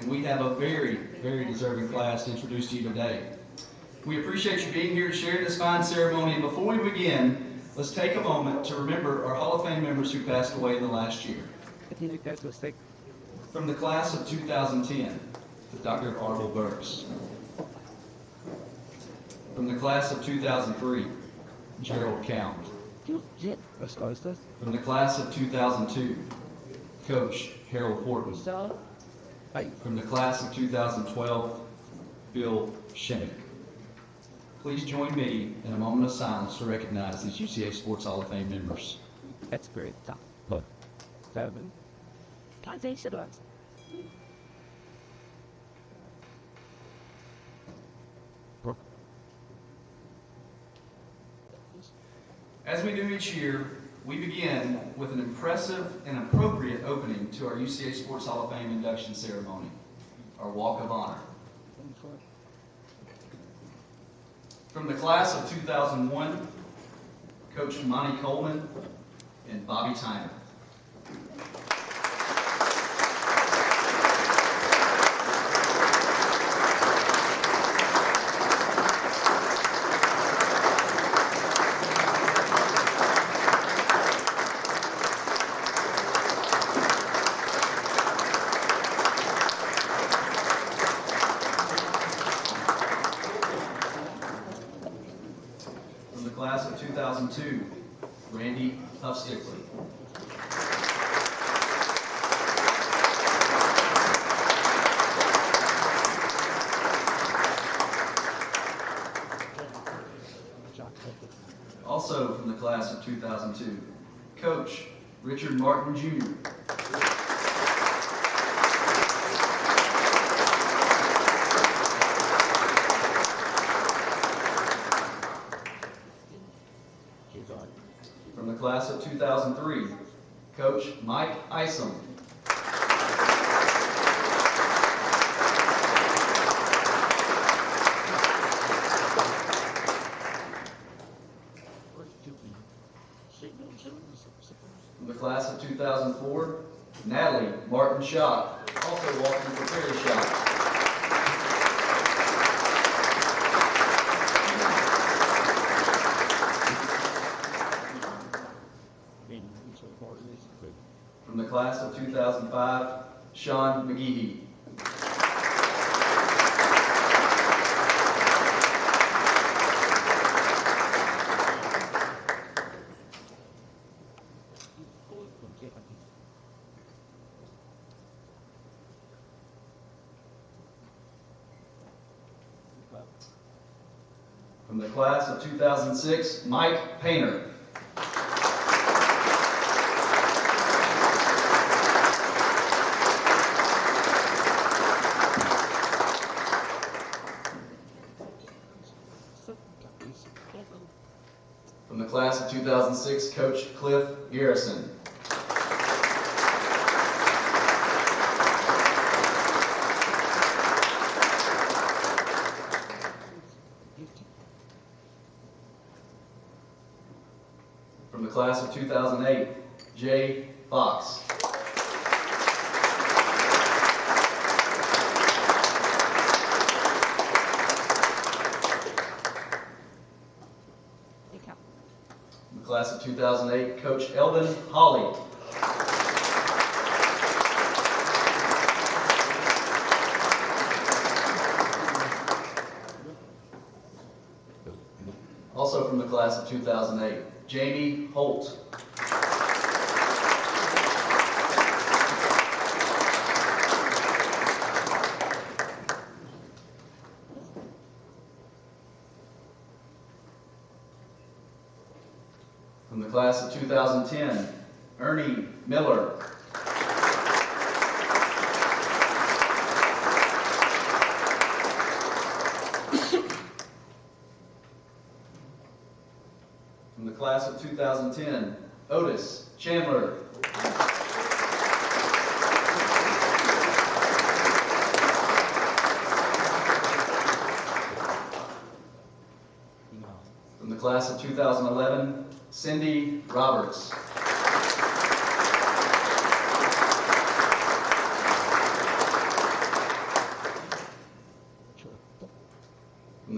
and we have a very, very deserving class to introduce to you today. We appreciate you being here to share this fine ceremony, and before we begin, let's take a moment to remember our Hall of Fame members who passed away in the last year. From the class of 2010, Dr. Arnold Burks. From the class of 2003, Gerald Count. From the class of 2002, Coach Harold Horton. From the class of 2012, Bill Shimmick. Please join me in a moment of silence to recognize these UCA Sports Hall of Fame members. That's great. Look. 7. As we do each year, we begin with an impressive and appropriate opening to our UCA Sports Hall of Fame induction ceremony, our Walk of Honor. From the class of 2001, Coach Monty Coleman and Bobby Tyner. Class of 2002, Randy Huffstickley. Also from the class of 2002, Coach Richard Martin Jr. From the class of 2003, Coach Mike Isom. From the class of 2004, Natalie Martin Schott, also walking for Perry Schott. From the class of 2005, Sean McGehee. From the class of 2006, Mike Painter. From the class of 2006, Coach Cliff Garrison. From the class of 2008, Jay Fox. From the class of 2008, Coach Eldon Hawley. Also from the class of 2008, Jamie Holt. From the class of 2010, Ernie Miller. From the class of 2010, Otis Chandler. From the class of 2011, Cindy Roberts.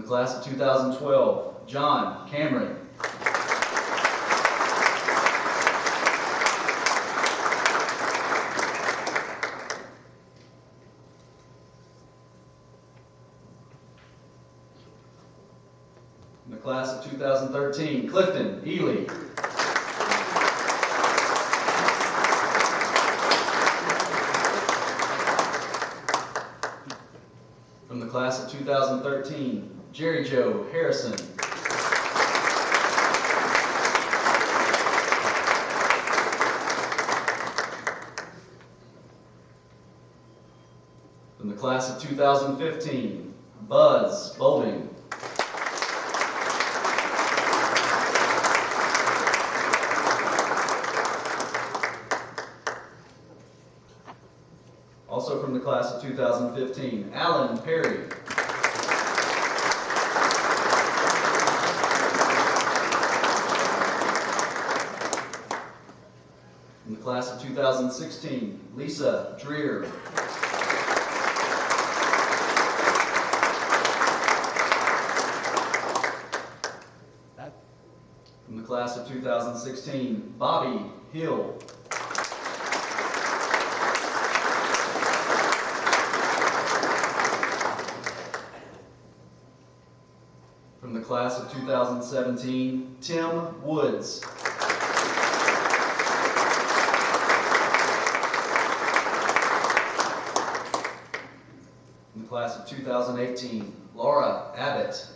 From the class of 2012, John Cameron. From the class of 2013, Clifton Ely. From the class of 2013, Jerry Joe Harrison. From the class of 2015, Buzz Bolding. Also from the class of 2015, Alan Perry. From the class of 2016, Lisa Dreer. From the class of 2016, Bobby Hill. From the class of 2017, Tim Woods. From the class of 2018, Laura Abbott.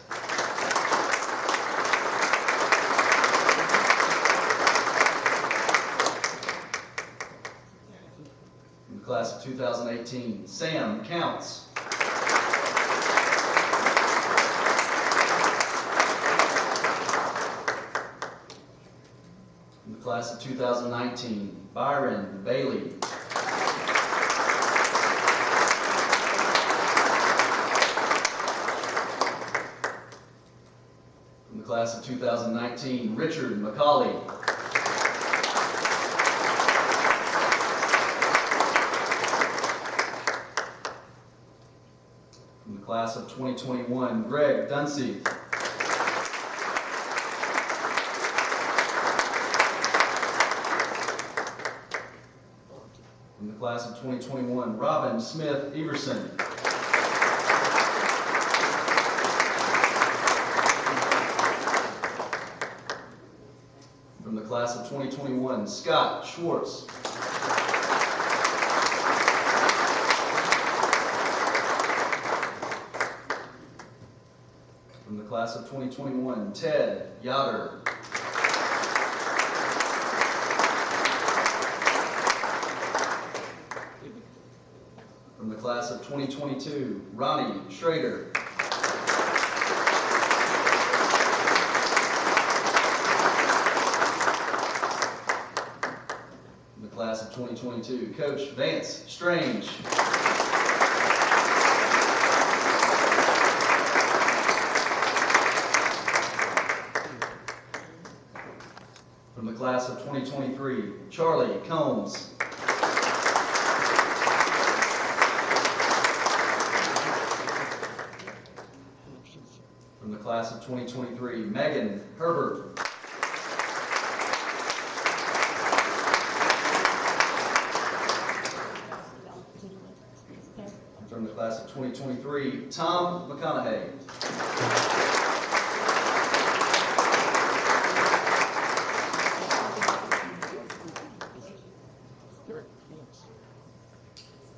From the class of 2018, Sam Counts. From the class of 2019, Byron Bailey. From the class of 2019, Richard McCauley. From the class of 2021, Greg Dunsey. From the class of 2021, Robin Smith Everson. From the class of 2021, Scott Schwartz. From the class of 2021, Ted Yoder. From the class of 2022, Ronnie Schrader. From the class of 2022, Coach Vance Strange. From the class of 2023, Charlie Combs. From the class of 2023, Megan Herbert. From the class of 2023, Tom McConaughey.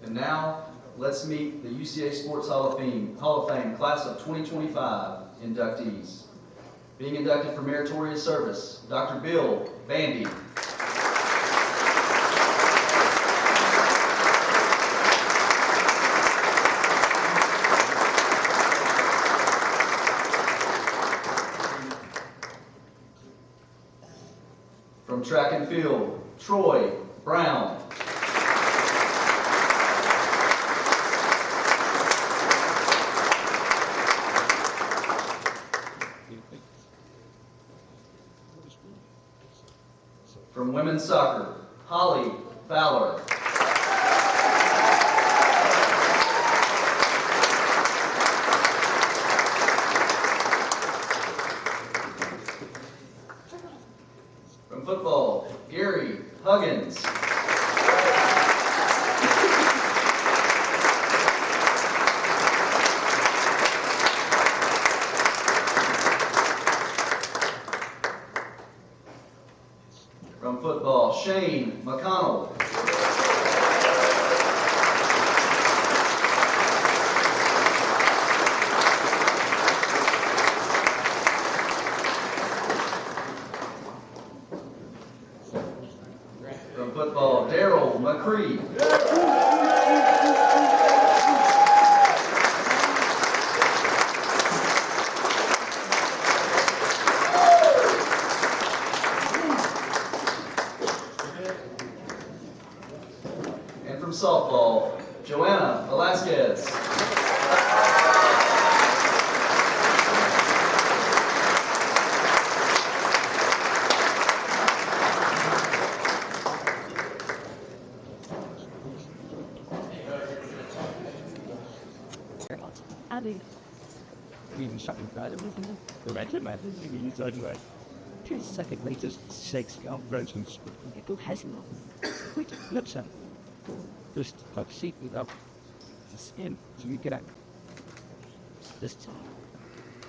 And now, let's meet the UCA Sports Hall of Fame Class of 2025 inductees. Being inducted for meritorious service, Dr. Bill Bandy. From track and field, Troy Brown. From women's soccer, Holly Fowler. Davis. Abby. Even shocking crowd of everything. The red man is inside right. 2 seconds later, shakes the versions. It go hasn't. Wait, looks at. Just like sheet without the skin, so you get out. This time,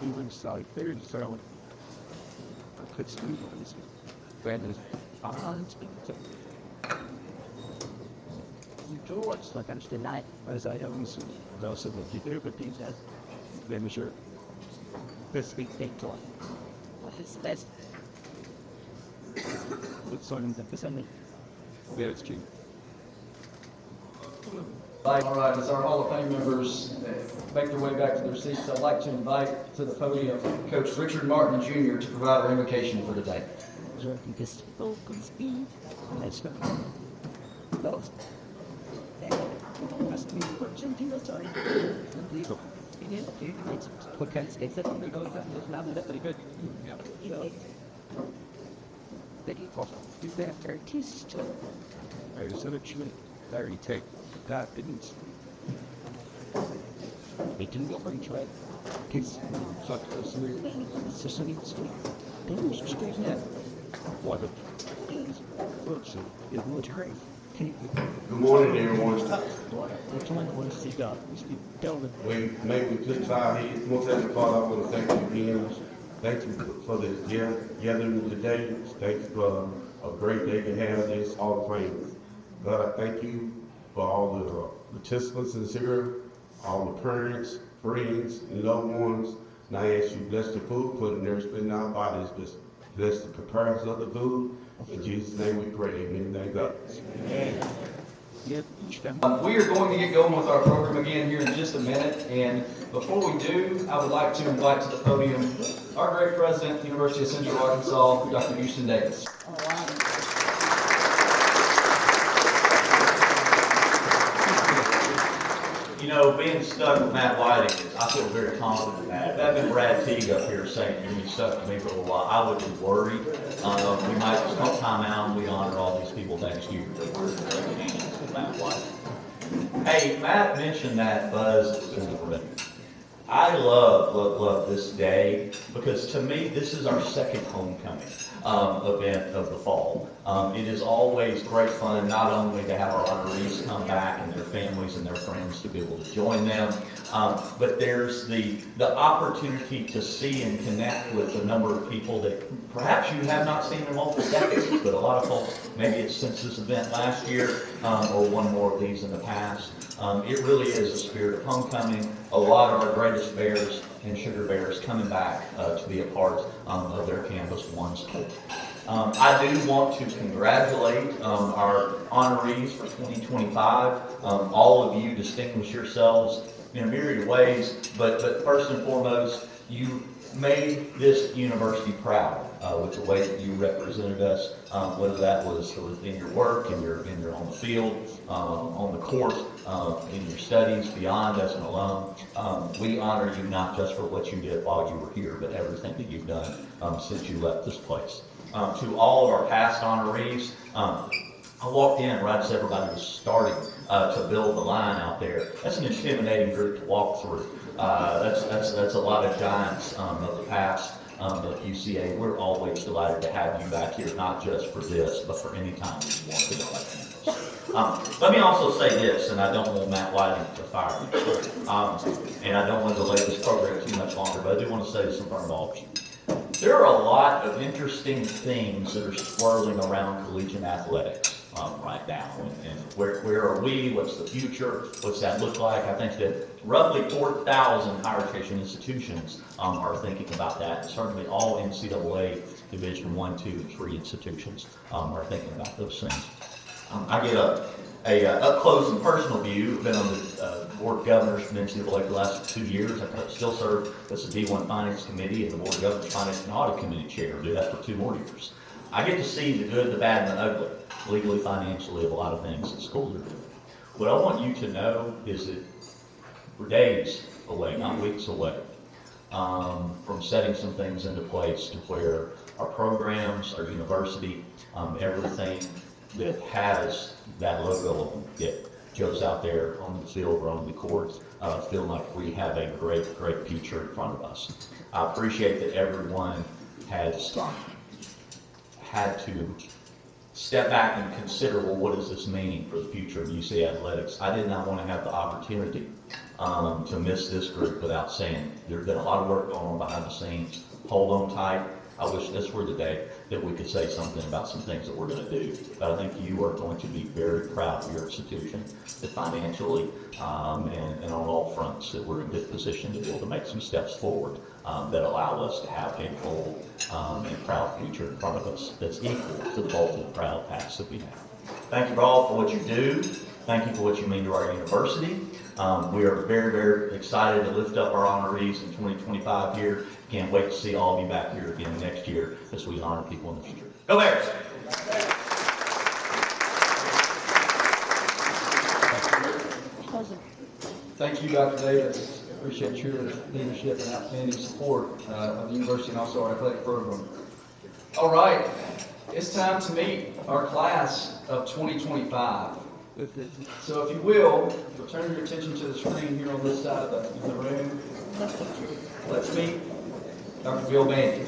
even sorry, very sorry. I could sleep on this. Where there's arms. You George, like I'm still alive, as I always also what you do, but these guys, very sure. This week, they talk. What is best? What's on the percentage? Where it's true. All right, as our Hall of Fame members make their way back to their seats, I'd like to invite to the podium Coach Richard Martin Jr. to provide our invocation for the day. Because spoken speed, let's go. Lost. Must be pushing to the side. Unbelievable. It's what kind of skates that under goes that was not that pretty good. Yeah. Then you also do that artist. I was on a tree. Very take. That didn't. It didn't go very trade. Kids, such a smooth. It's just a neat street. They was straight now. What a. Whoops, it would hurt. Good morning, everyone. We maybe just try here. Most of all, I want to thank you again. Thank you for this gathering today. Thank you for a great day to have this all the friends. God, I thank you for all the participants in here, all the parents, friends, and loved ones. And I ask you bless the food, put in there, spend our bodies, bless the preparation of the food. In Jesus' name we pray. Amen. Thank God. We are going to get going with our program again here in just a minute, and before we do, I would like to invite to the podium our great president of the University of Central Arkansas, Dr. Houston Davis. You know, being stuck with Matt Whiting, I feel very confident in that. If that had been Brad Teague up here saying you're going to be stuck with me for a little while, I would be worried. We might just take time out and we honor all these people next year. Matt Whiting. Hey, Matt mentioned that buzz in the room. I love this day because to me, this is our second homecoming event of the fall. It is always great fun not only to have our honorees come back and their families and their friends to be able to join them, but there's the opportunity to see and connect with a number of people that perhaps you have not seen in multiple decades, but a lot of folks, maybe it's since this event last year or one more of these in the past. It really is a spirit of homecoming. A lot of our greatest bears and sugar bears coming back to be a part of their Campus One school. I do want to congratulate our honorees for 2025. All of you distinguish yourselves in a myriad of ways, but first and foremost, you made this university proud with the way that you represented us, whether that was in your work, in your on the field, on the court, in your studies, beyond as an alum. We honor you not just for what you did while you were here, but everything that you've done since you left this place. To all of our past honorees, I walked in right as everybody was starting to build the line out there. That's an intimidating group to walk through. That's a lot of giants of the past at UCA. We're always delighted to have you back here, not just for this, but for any time you want to go back campus. Let me also say this, and I don't want Matt Whiting to fire me, and I don't want to delay this program too much longer, but I do want to say this in front of all of you. There are a lot of interesting things that are swirling around collegiate athletics right now. And where are we? What's the future? What's that look like? I think that roughly 4,000 higher education institutions are thinking about that. And certainly all NCAA Division I, II, and III institutions are thinking about those things. I get a up close and personal view. I've been on the Board of Governors for NCAA for the last 2 years. I still serve as the D1 Finance Committee and the Board of Governors Finance and Audit Committee Chair. I do that for 2 more years. I get to see the good, the bad, and the ugly, legally, financially, of a lot of things that schools are doing. What I want you to know is that we're days away, not weeks away, from setting some things into place to where our programs, our university, everything that has that logo that goes out there on the field or on the courts, feel like we have a great future in front of us. I appreciate that everyone has had to step back and consider, well, what does this mean for the future of UCA athletics? I did not want to have the opportunity to miss this group without saying there's been a lot of work going on behind the scenes. Hold on tight. I wish this were the day that we could say something about some things that we're going to do. But I think you are going to be very proud of your institution, that financially and on all fronts that we're in a good position to be able to make some steps forward that allow us to have a bold and proud future in front of us that's equal to the bold and proud past that we have. Thank you all for what you do. Thank you for what you mean to our university. We are very excited to lift up our honorees in 2025 here. Can't wait to see all of you back here again next year as we honor people in the future. Go Bears! Thank you, Dr. Davis. Appreciate your leadership and outstanding support of the university and also our athletic program. All right, it's time to meet our class of 2025. So if you will, turn your attention to the screen here on this side of the room. Let's meet Dr. Bill Bandy.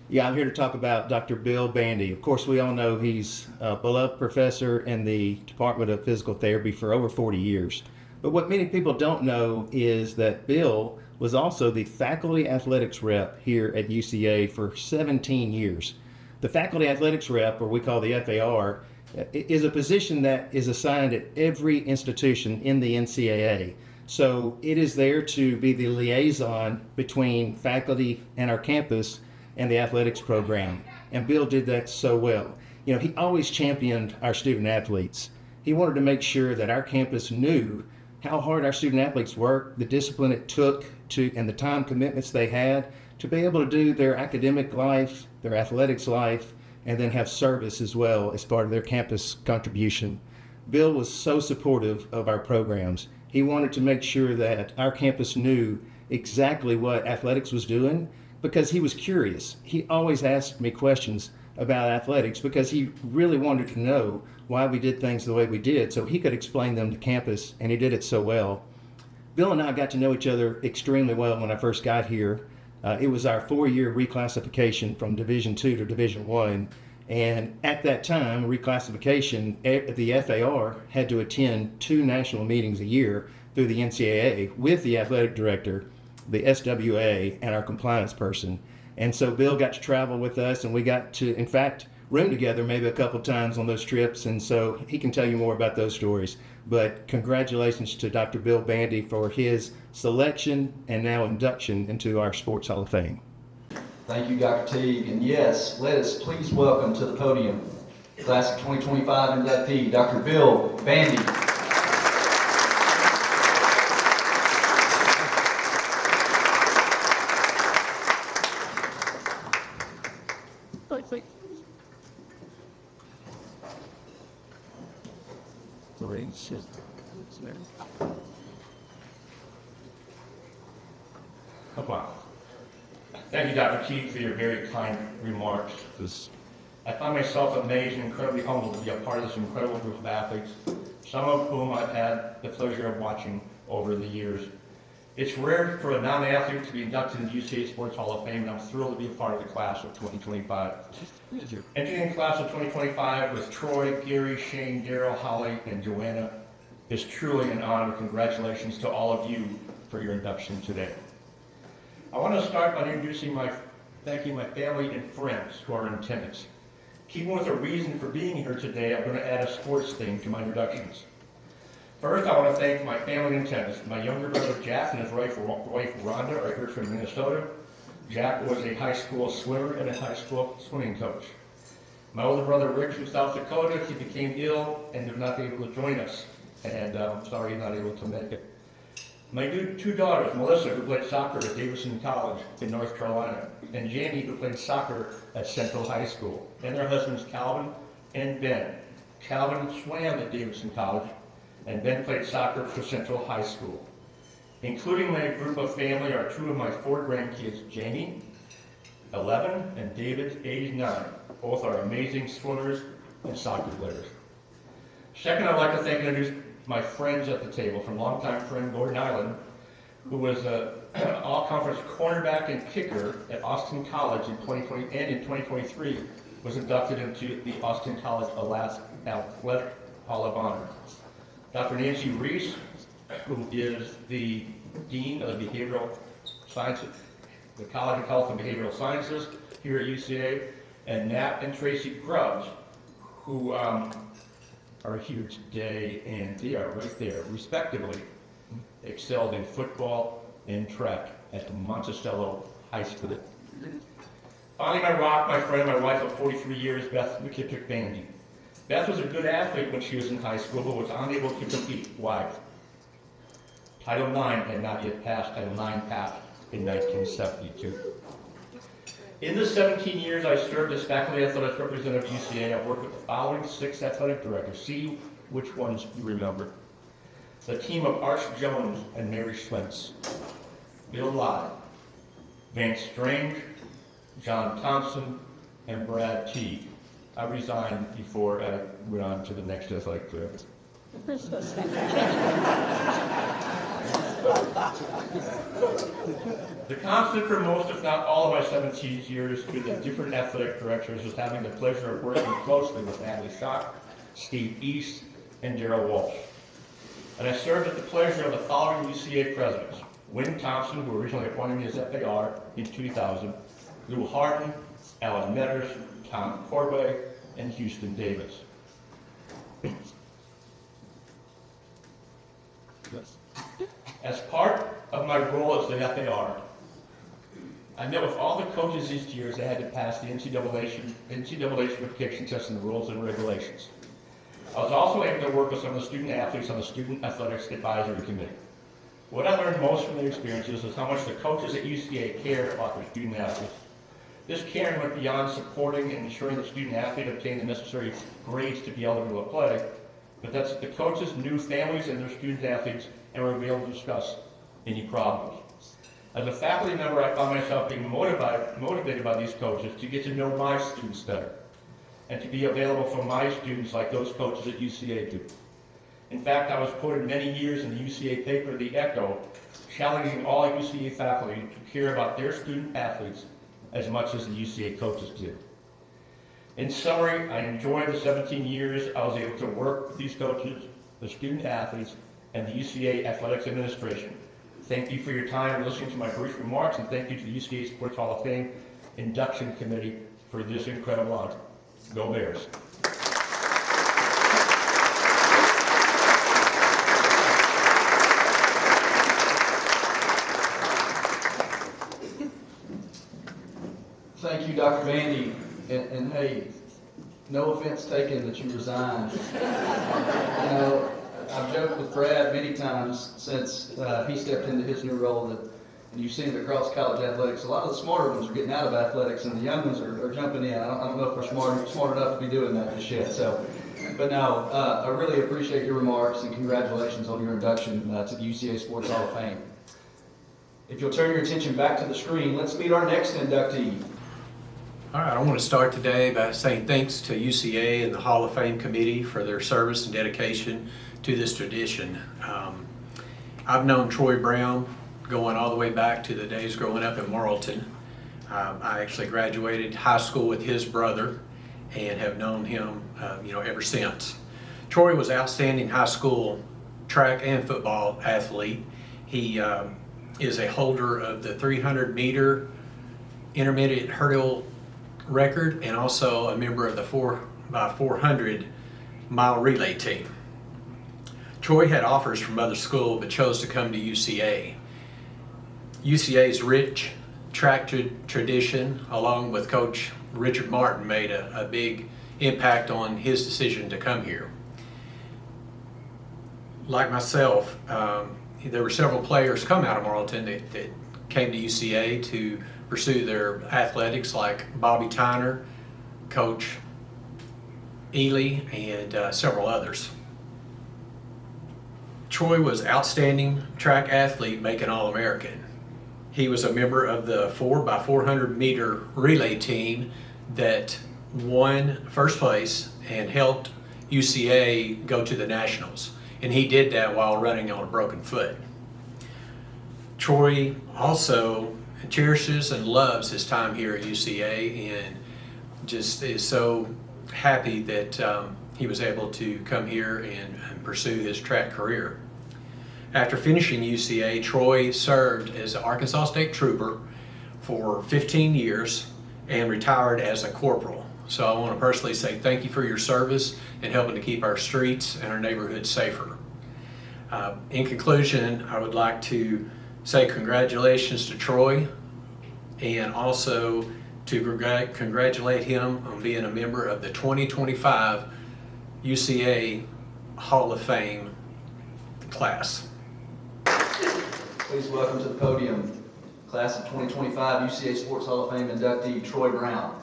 Yeah, I'm here to talk about Dr. Bill Bandy. Of course, we all know he's a beloved professor in the Department of Physical Therapy for over 40 years. But what many people don't know is that Bill was also the faculty athletics rep here at UCA for 17 years. The faculty athletics rep, or we call the FAR, is a position that is assigned at every institution in the NCAA. So it is there to be the liaison between faculty and our campus and the athletics program. And Bill did that so well. You know, he always championed our student athletes. He wanted to make sure that our campus knew how hard our student athletes worked, the discipline it took to, and the time commitments they had to be able to do their academic life, their athletics life, and then have service as well as part of their campus contribution. Bill was so supportive of our programs. He wanted to make sure that our campus knew exactly what athletics was doing because he was curious. He always asked me questions about athletics because he really wanted to know why we did things the way we did so he could explain them to campus, and he did it so well. Bill and I got to know each other extremely well when I first got here. It was our 4-year reclassification from Division II to Division I, and at that time, reclassification, the FAR had to attend 2 national meetings a year through the NCAA with the athletic director, the SWA, and our compliance person. And so Bill got to travel with us, and we got to, in fact, room together maybe a couple times on those trips, and so he can tell you more about those stories. But congratulations to Dr. Bill Bandy for his selection and now induction into our Sports Hall of Fame. Thank you, Dr. Teague. And yes, let us please welcome to the podium Class of 2025 inductee, Dr. Bill Bandy. Thank you, Dr. Teague, for your very kind remarks. I find myself amazed and incredibly humbled to be a part of this incredible group of athletes, some of whom I've had the pleasure of watching over the years. It's rare for a non-athlete to be inducted into the UCA Sports Hall of Fame, and I'm thrilled to be a part of the class of 2025. Entering the class of 2025 with Troy, Gary, Shane, Daryl, Holly, and Joanna is truly an honor. Congratulations to all of you for your induction today. I want to start by thanking my family and friends who are in attendance. Keeping with a reason for being here today, I'm going to add a sports theme to my introductions. First, I want to thank my family in attendance. My younger brother Jack and his wife Rhonda are here from Minnesota. Jack was a high school swimmer and a high school swimming coach. My older brother Rick from South Dakota, he became ill and was not able to join us. And I'm sorry he's not able to make it. My 2 daughters, Melissa, who played soccer at Davidson College in North Carolina, and Jamie, who played soccer at Central High School, and their husbands Calvin and Ben. Calvin swam at Davidson College, and then played soccer for Central High School. Including my group of family are two of my 4 grandkids, Jamie, 11, and David, age 9. Both are amazing swimmers and soccer players. Second, I'd like to thank and introduce my friends at the table. From longtime friend Gordon Island, who was an all-conference cornerback and kicker at Austin College in 2020, and in 2023 was inducted into the Austin College Athletic Hall of Honor. Dr. Nancy Reese, who is the Dean of the Behavioral Sciences, the College of Health and Behavioral Sciences here at UCA, and Nat and Tracy Grubbs, who are here today, and they are right there, respectively, excelled in football and track at Monticello High School. Finally, my rock, my friend, my wife of 43 years, Beth McKittrick-Bandy. Beth was a good athlete when she was in high school, but was unable to compete. Why? Title IX had not yet passed. Title IX passed in 1972. In the 17 years I served as faculty athletics representative at UCA, I've worked with the following 6 athletic directors. See which ones you remember. The team of Arch Jones and Mary Schwentz, Bill Lye, Vance Strange, John Thompson, and Brad Teague. I resigned before I went on to the next athletic director. The constant for most, if not all, of my 17 years with the different athletic directors was having the pleasure of working closely with Natalie Schock, Steve East, and Darrell Walsh. And I served at the pleasure of the following UCA presidents: Wynn Thompson, who originally appointed me as FAR in 2000, Lou Harden, Alan Metters, Tom Corbett, and Houston Davis. As part of my role as the FAR, I met with all the coaches these years that had to pass the NCAA certification test and the rules and regulations. I was also able to work with some of the student athletes on the Student Athletics Advisory Committee. What I learned most from their experiences is how much the coaches at UCA care about their student athletes. This caring went beyond supporting and ensuring the student athlete obtained the necessary grades to be eligible to play, but that's that the coaches knew families and their student athletes and were able to discuss any problems. As a faculty member, I found myself being motivated by these coaches to get to know my students better and to be available for my students like those coaches at UCA do. In fact, I was quoted many years in the UCA paper, The Echo, challenging all UCA faculty to care about their student athletes as much as the UCA coaches do. In summary, I enjoyed the 17 years I was able to work with these coaches, the student athletes, and the UCA Athletics Administration. Thank you for your time and listening to my brief remarks, and thank you to the UCA Sports Hall of Fame Induction Committee for this incredible honor. Go Bears. Thank you, Dr. Bandy. And hey, no offense taken that you resigned. I've joked with Brad many times since he stepped into his new role that, and you've seen it across college athletics, a lot of the smarter ones are getting out of athletics and the young ones are jumping in. I don't know if we're smart enough to be doing that just yet. But no, I really appreciate your remarks and congratulations on your induction to the UCA Sports Hall of Fame. If you'll turn your attention back to the screen, let's meet our next inductee. All right, I want to start today by saying thanks to UCA and the Hall of Fame Committee for their service and dedication to this tradition. I've known Troy Brown going all the way back to the days growing up in Morrilton. I actually graduated high school with his brother and have known him ever since. Troy was an outstanding high school track and football athlete. He is a holder of the 300-meter intermediate hurdle record and also a member of the 4x400 mile relay team. Troy had offers from other schools but chose to come to UCA. UCA's rich track tradition, along with Coach Richard Martin, made a big impact on his decision to come here. Like myself, there were several players come out of Morrilton that came to UCA to pursue their athletics, like Bobby Tyner, Coach Ely, and several others. Troy was outstanding track athlete, making All-American. He was a member of the 4x400 meter relay team that won first place and helped UCA go to the Nationals. And he did that while running on a broken foot. Troy also cherishes and loves his time here at UCA and just is so happy that he was able to come here and pursue his track career. After finishing UCA, Troy served as an Arkansas State Trooper for 15 years and retired as a corporal. So I want to personally say thank you for your service and helping to keep our streets and our neighborhoods safer. In conclusion, I would like to say congratulations to Troy and also to congratulate him on being a member of the 2025 UCA Hall of Fame class. Please welcome to the podium, class of 2025 UCA Sports Hall of Fame inductee Troy Brown.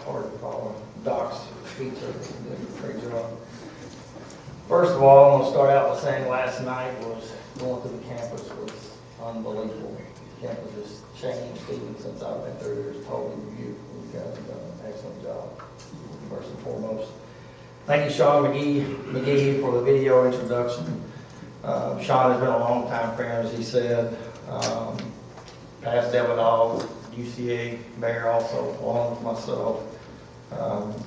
Hard to follow. Doc's speech did a great job. First of all, I'm going to start out by saying last night was going through the campus was unbelievable. The campus has changed even since I've been through there. It's totally beautiful. You guys have done an excellent job, first and foremost. Thank you, Sean McGee, for the video introduction. Sean has been a long time friend, as he said. Past Devil Dog, UCA mayor also, along with myself.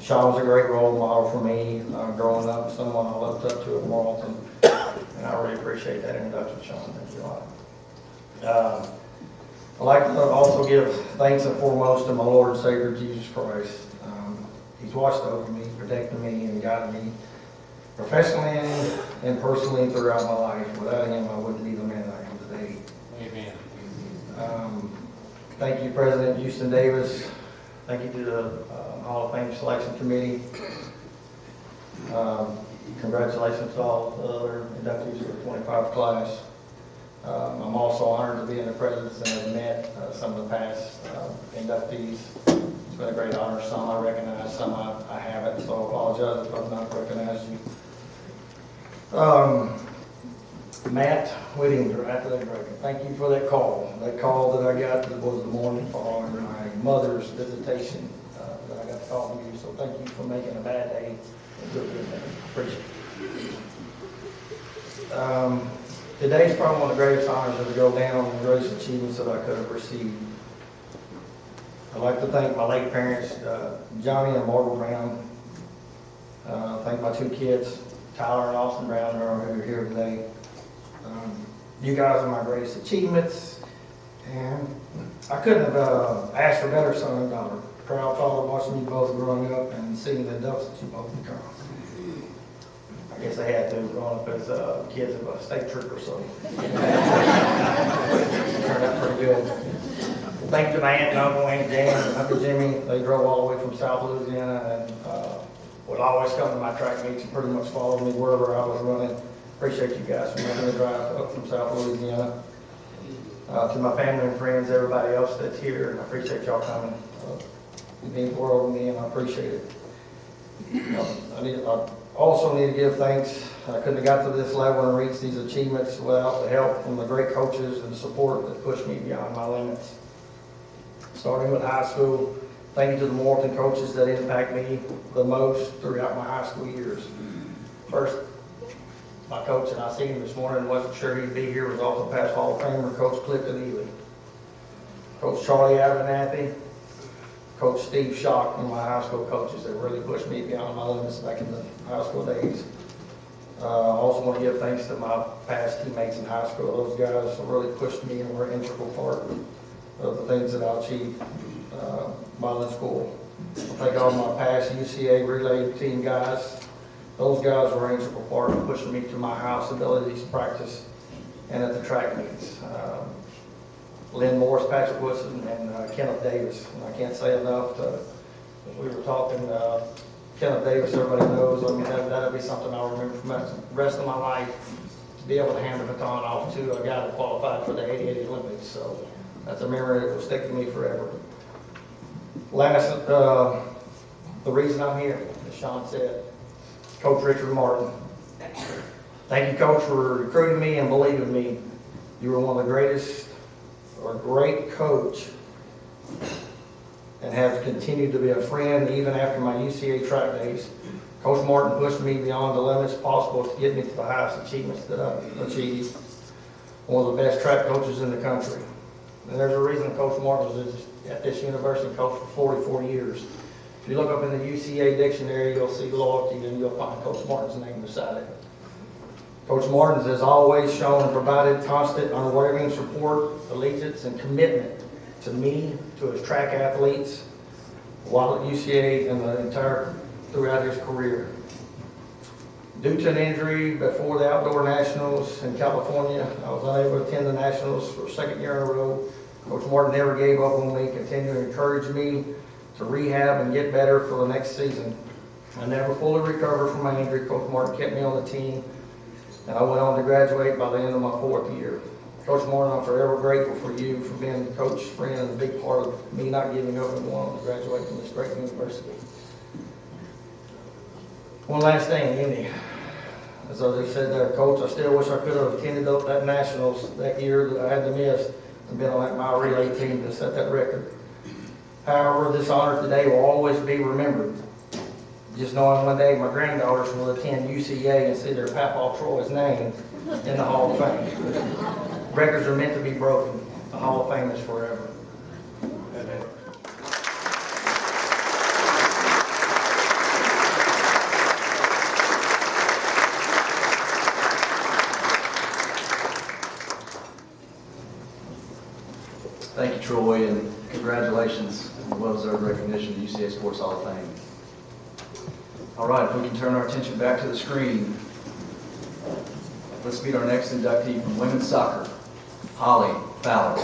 Sean was a great role model for me growing up, someone I looked up to at Marlton, and I really appreciate that introduction, Sean. Thank you a lot. I'd like to also give thanks and foremost to my Lord and Savior Jesus Christ. He's watched over me, protected me, and guided me professionally and personally throughout my life. Without him, I wouldn't be the man I am today. Amen. Thank you, President Houston Davis. Thank you to the Hall of Fame Selection Committee. Congratulations to all the other inductees for the 25 class. I'm also honored to be in the presence and have met some of the past inductees. It's been a great honor. Some I recognize, some I haven't, so I apologize if I've not recognized you. Matt Whittinger, thank you for that call. That call that I got was the morning following my mother's visitation that I got to call from you. So thank you for making a bad day into a good day. Appreciate it. Today's probably one of the greatest honors to go down and the greatest achievements that I could have received. I'd like to thank my late parents, Johnny and Margaret Brown. Thank my two kids, Tyler and Austin Brown, who are here today. You guys are my greatest achievements, and I couldn't have asked for better son and daughter. Proud father watching you both growing up and seeing the adults that you both become. I guess I had to growing up as kids of a state trooper, so turned out pretty good. Thank you to my aunt and uncle, Aunt Jan and Uncle Jimmy. They drove all the way from South Louisiana and would always come to my track meets and pretty much follow me wherever I was running. Appreciate you guys for making the drive up from South Louisiana. To my family and friends, everybody else that's here, and I appreciate y'all coming. You mean the world to me, and I appreciate it. I also need to give thanks. I couldn't have got to this level and reached these achievements without the help from the great coaches and support that pushed me beyond my limits. Starting with high school, thank you to the Morton coaches that impact me the most throughout my high school years. First, my coach, and I seen him this morning, wasn't sure he'd be here, was also past Hall of Famer, Coach Clifton Ely. Coach Charlie Abernathy, Coach Steve Schock, one of my high school coaches that really pushed me beyond my limits back in the high school days. I also want to give thanks to my past teammates in high school. Those guys really pushed me and were an integral part of the things that I achieved while in school. I thank all my past UCA relay team guys. Those guys were an integral part of pushing me to my highest abilities to practice and at the track meets. Lynn Morris, Patrick Woodson, and Kenneth Davis. And I can't say enough. We were talking, Kenneth Davis, everybody knows. I mean, that'll be something I'll remember for the rest of my life, to be able to hand the baton off to a guy that qualified for the 88 Olympics. So that's a memory that will stick to me forever. Last, the reason I'm here, as Sean said, Coach Richard Martin. Thank you, Coach, for recruiting me and believing in me. You were one of the greatest, or great coach, and have continued to be a friend even after my UCA track days. Coach Martin pushed me beyond the limits possible to get me to the highest achievements that I've achieved. One of the best track coaches in the country. And there's a reason Coach Martin was at this university coach for 44 years. If you look up in the UCA dictionary, you'll see loyalty, and you'll find Coach Martin's name beside it. Coach Martins has always shown and provided constant, unwavering support, allegiance, and commitment to me, to his track athletes, while at UCA and throughout his career. Due to an injury before the Outdoor Nationals in California, I was unable to attend the Nationals for a second year in a row. Coach Martin never gave up on me, continued to encourage me to rehab and get better for the next season. I never fully recovered from my injury. Coach Martin kept me on the team, and I went on to graduate by the end of my 4th year. Coach Martin, I'm forever grateful for you for being the coach, friend, and a big part of me not giving up and going on to graduate from this great university. One last thing, Indy. As I just said there, Coach, I still wish I could have attended up that Nationals that year that I had to miss and been on that mile relay team to set that record. However, this honor today will always be remembered. Just knowing one day my granddaughters will attend UCA and see their Papa Troy's name in the Hall of Fame. Records are meant to be broken. The Hall of Fame is forever. Thank you, Troy, and congratulations on well-deserved recognition of the UCA Sports Hall of Fame. All right, if we can turn our attention back to the screen, let's meet our next inductee from women's soccer, Holly Fowler.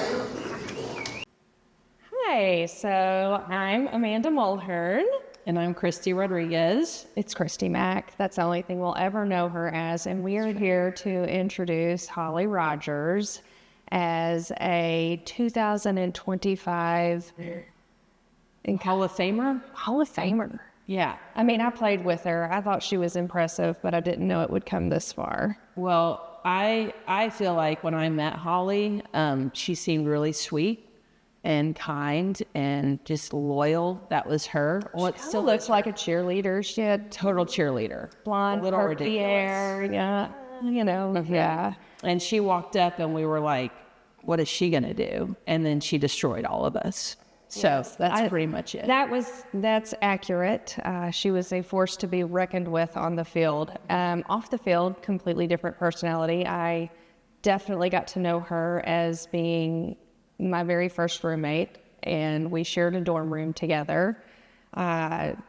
Hi, so I'm Amanda Mulhern. And I'm Christy Rodriguez. It's Christy Mack. That's the only thing we'll ever know her as. And we are here to introduce Holly Rogers as a 2025 Hall of Famer? Hall of Famer. Yeah. I mean, I played with her. I thought she was impressive, but I didn't know it would come this far. Well, I feel like when I met Holly, she seemed really sweet and kind and just loyal. That was her. Well, it still looks like a cheerleader. She had Total cheerleader. blonde, A little perky ridiculous. hair. Yeah, you know, yeah. And she walked up and we were like, what is she going to do? And then she destroyed all of us. So Yes, that's pretty much it. That's accurate. She was a force to be reckoned with on the field. Off the field, completely different personality. I definitely got to know her as being my very first roommate, and we shared a dorm room together.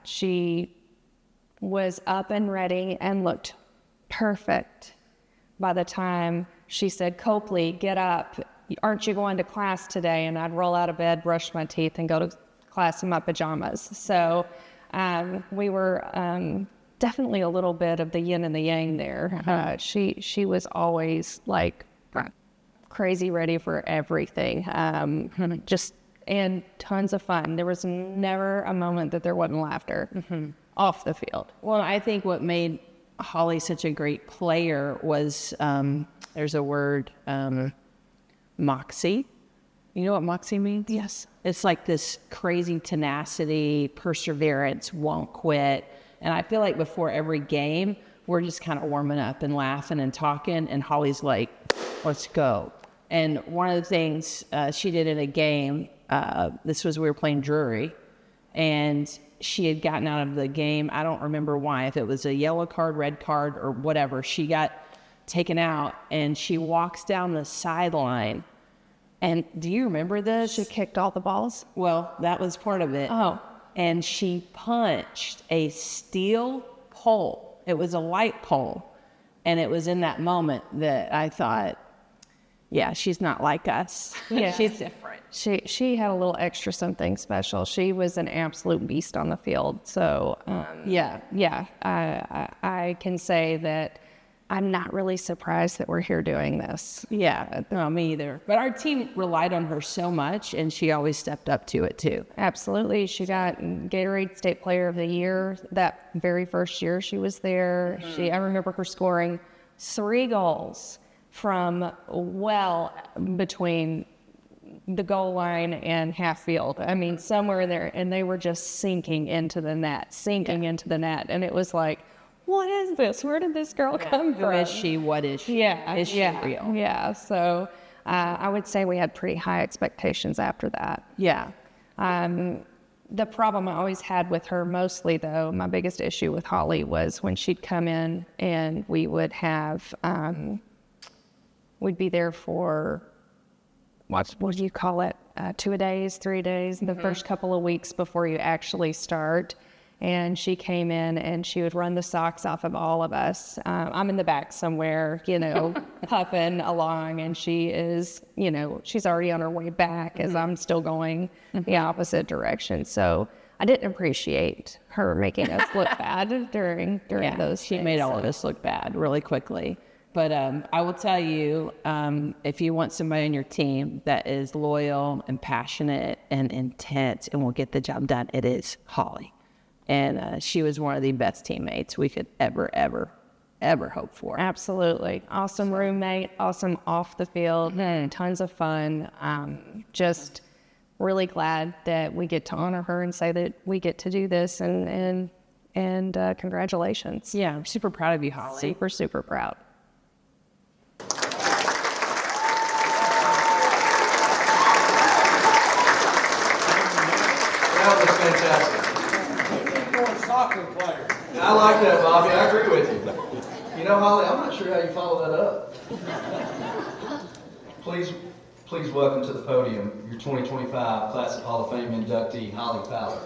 She was up and ready and looked perfect by the time she said, "Copley, get up. Aren't you going to class today?" And I'd roll out of bed, brush my teeth, and go to class in my pajamas. So we were definitely a little bit of the yin and the yang there. She was always like crazy ready for everything. And tons of fun. There was never a moment that there wasn't laughter off the field. Well, I think what made Holly such a great player was, there's a word, moxie. You know what moxie means? Yes. It's like this crazy tenacity, perseverance, won't quit. And I feel like before every game, we're just kind of warming up and laughing and talking. And Holly's like, let's go. And one of the things she did in a game, we were playing Drury, and she had gotten out of the game. I don't remember why, if it was a yellow card, red card, or whatever. She got taken out, and she walks down the sideline. And do you remember this? She kicked all the balls. Well, that was part of it. Oh. And she punched a steel pole. It was a light pole. And it was in that moment that I thought, Yeah, she's not like us. Yeah. She's different. She had a little extra something special. She was an absolute beast on the field. So I can say that I'm not really surprised that we're here doing this. Yeah, no, me either. But our team relied on her so much, and she always stepped up to it too. Absolutely. She got Gatorade State Player of the Year that very first year she was there. I remember her scoring 3 goals from well between the goal line and half field. I mean, somewhere there, and they were just sinking into the net. And it was like, what is this? Where did this girl come from? Who is she? What is she? Is she real? Yeah. So I would say we had pretty high expectations after that. Yeah. The problem I always had with her mostly, though, my biggest issue with Holly was when she'd come in and we would have, we'd be there for, what do you call it? 2 days, 3 days, the first couple of weeks before you actually start. And she came in and she would run the socks off of all of us. I'm in the back somewhere, puffing along, and she is, she's already on her way back as I'm still going the opposite direction. So I didn't appreciate her making us look bad during those. She made all of us look bad really quickly. But I will tell you, if you want somebody on your team that is loyal and passionate and intense and will get the job done, it is Holly. And she was one of the best teammates we could ever hope for. Absolutely. Awesome roommate, awesome off the field, tons of fun. Just really glad that we get to honor her and say that we get to do this, and congratulations. Yeah, I'm super proud of you, Holly. Super, super proud. That was fantastic. I like that, Bobby. I agree with you. Holly, I'm not sure how you follow that up. Please welcome to the podium your 2025 Classic Hall of Fame inductee, Holly Fowler.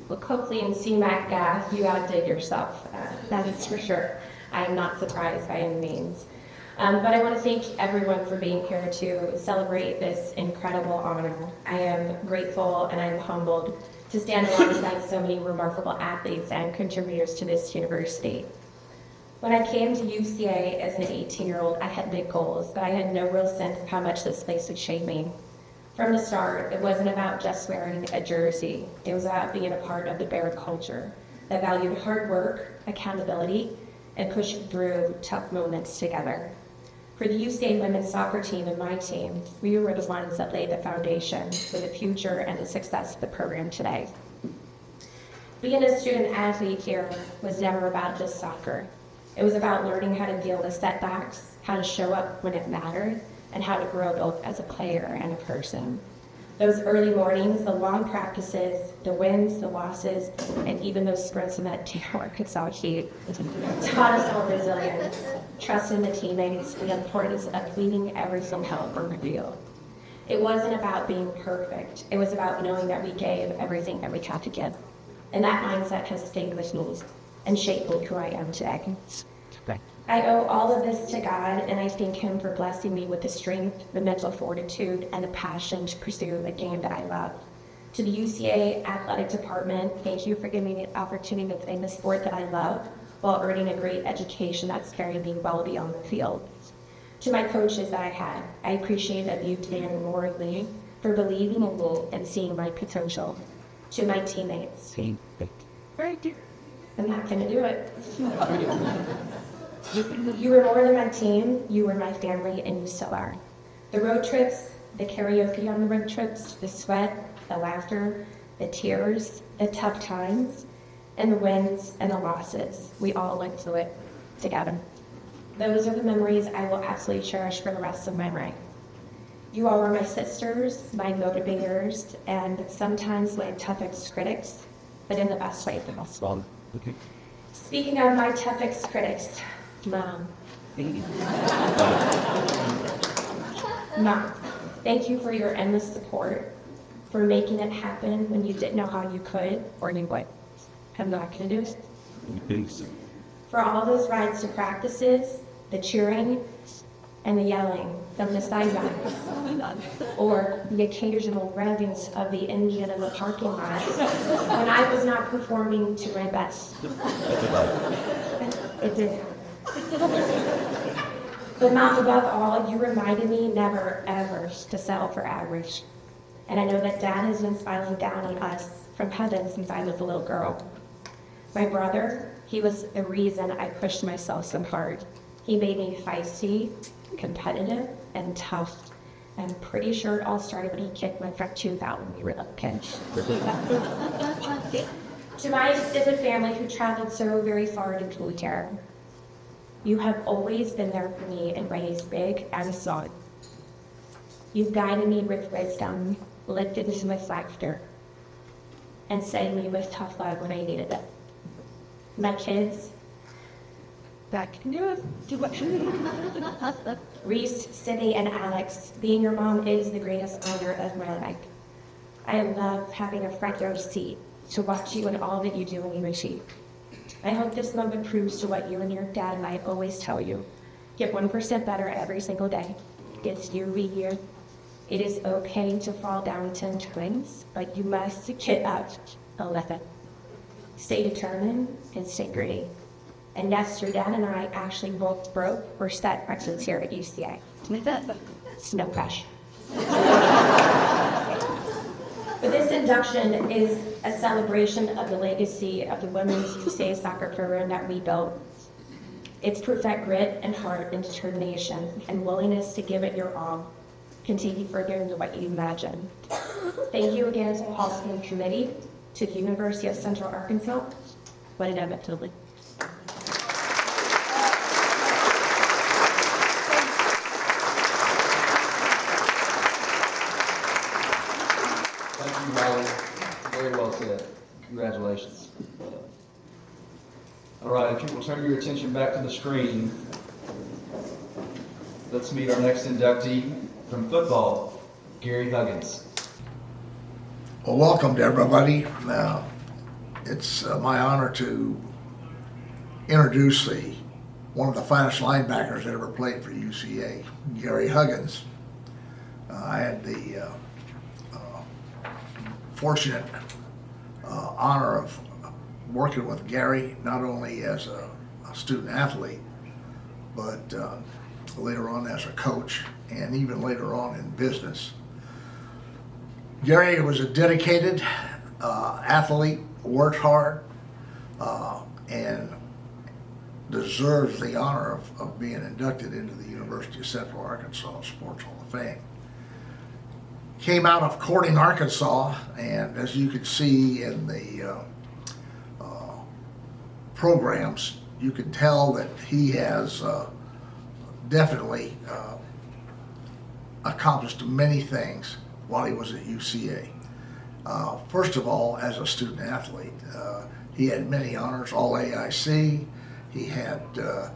Look, hopefully in CMAC, you outdid yourself. That is for sure. I am not surprised by any means. But I want to thank everyone for being here to celebrate this incredible honor. I am grateful and I'm humbled to stand alongside so many remarkable athletes and contributors to this university. When I came to UCA as an 18-year-old, I had big goals, but I had no real sense of how much this place would shape me. From the start, it wasn't about just wearing a jersey. It was about being a part of the Bear culture that valued hard work, accountability, and pushing through tough moments together. For the UCA women's soccer team and my team, we were the ones that laid the foundation for the future and the success of the program today. Being a student athlete here was never about just soccer. It was about learning how to deal with setbacks, how to show up when it mattered, and how to grow both as a player and a person. Those early mornings, the long practices, the wins, the losses, and even those sprints in that Arkansas heat taught us all resilience, trust in the teammates, the importance of leaving everything out on the field. It wasn't about being perfect. It was about knowing that we gave everything that we had to give. And that mindset has stayed with me and shaped me who I am today. I owe all of this to God, and I thank Him for blessing me with the strength, the mental fortitude, and the passion to pursue the game that I love. To the UCA Athletic Department, thank you for giving me the opportunity to play the sport that I love while earning a great education that's carrying me well beyond the field. To my coaches that I had, I appreciate that you and Morley for believing in me and seeing my potential. To my teammates, I'm not going to do it. You were more than my team, you were my family, and you still are. The road trips, the karaoke on the road trips, the sweat, the laughter, the tears, the tough times, and the wins and the losses, we all went through it together. Those are the memories I will absolutely cherish for the rest of my life. You all were my sisters, my motivators, and sometimes my toughest critics, but in the best way possible. Speaking of my toughest critics, Mom. Mom, thank you for your endless support, for making it happen when you didn't know how you could or knew what. I'm not gonna do it. For all those rides to practices, the cheering, and the yelling from the sidelines, or the occasional revvings of the engine in the parking lot when I was not performing to my best. It did. But Mom, above all, you reminded me never, ever to settle for average. And I know that Dad has been smiling down on us from heaven since I was a little girl. My brother, he was the reason I pushed myself so hard. He made me feisty, competitive, and tough. I'm pretty sure it all started when he kicked my front tooth out when we were little kids. To my extended family who traveled so very far to Cool Terror, you have always been there for me in ways big and small. You've guided me with wisdom, lifted me with laughter, and saved me with tough love when I needed it. My kids, Reese, Sydney, and Alex, being your mom is the greatest honor of my life. I love having a front row seat to watch you and all that you do and you achieve. I hope this moment proves to what you and your dad and I always tell you. Get 1% better every single day. It's your year. It is okay to fall down 10 times, but you must get up 11. Stay determined and stay gritty. And yes, your dad and I actually both broke or set records here at UCA. No pressure. But this induction is a celebration of the legacy of the women's UCA soccer program that we built. It's proof that grit and heart and determination and willingness to give it your all continue further into what you imagine. Thank you again to the Hall of Fame Committee, to the University of Central Arkansas. What an event to live. Thank you, Molly. Very well said. Congratulations. All right, if you will turn your attention back to the screen, let's meet our next inductee from football, Gary Huggins. Well, welcome to everybody. It's my honor to introduce one of the finest linebackers that ever played for UCA, Gary Huggins. I had the fortunate honor of working with Gary, not only as a student athlete, but later on as a coach, and even later on in business. Gary was a dedicated athlete, worked hard, and deserves the honor of being inducted into the University of Central Arkansas Sports Hall of Fame. Came out of Corning, Arkansas, and as you can see in the programs, you can tell that he has definitely accomplished many things while he was at UCA. First of all, as a student athlete, he had many honors, all AIC. He had a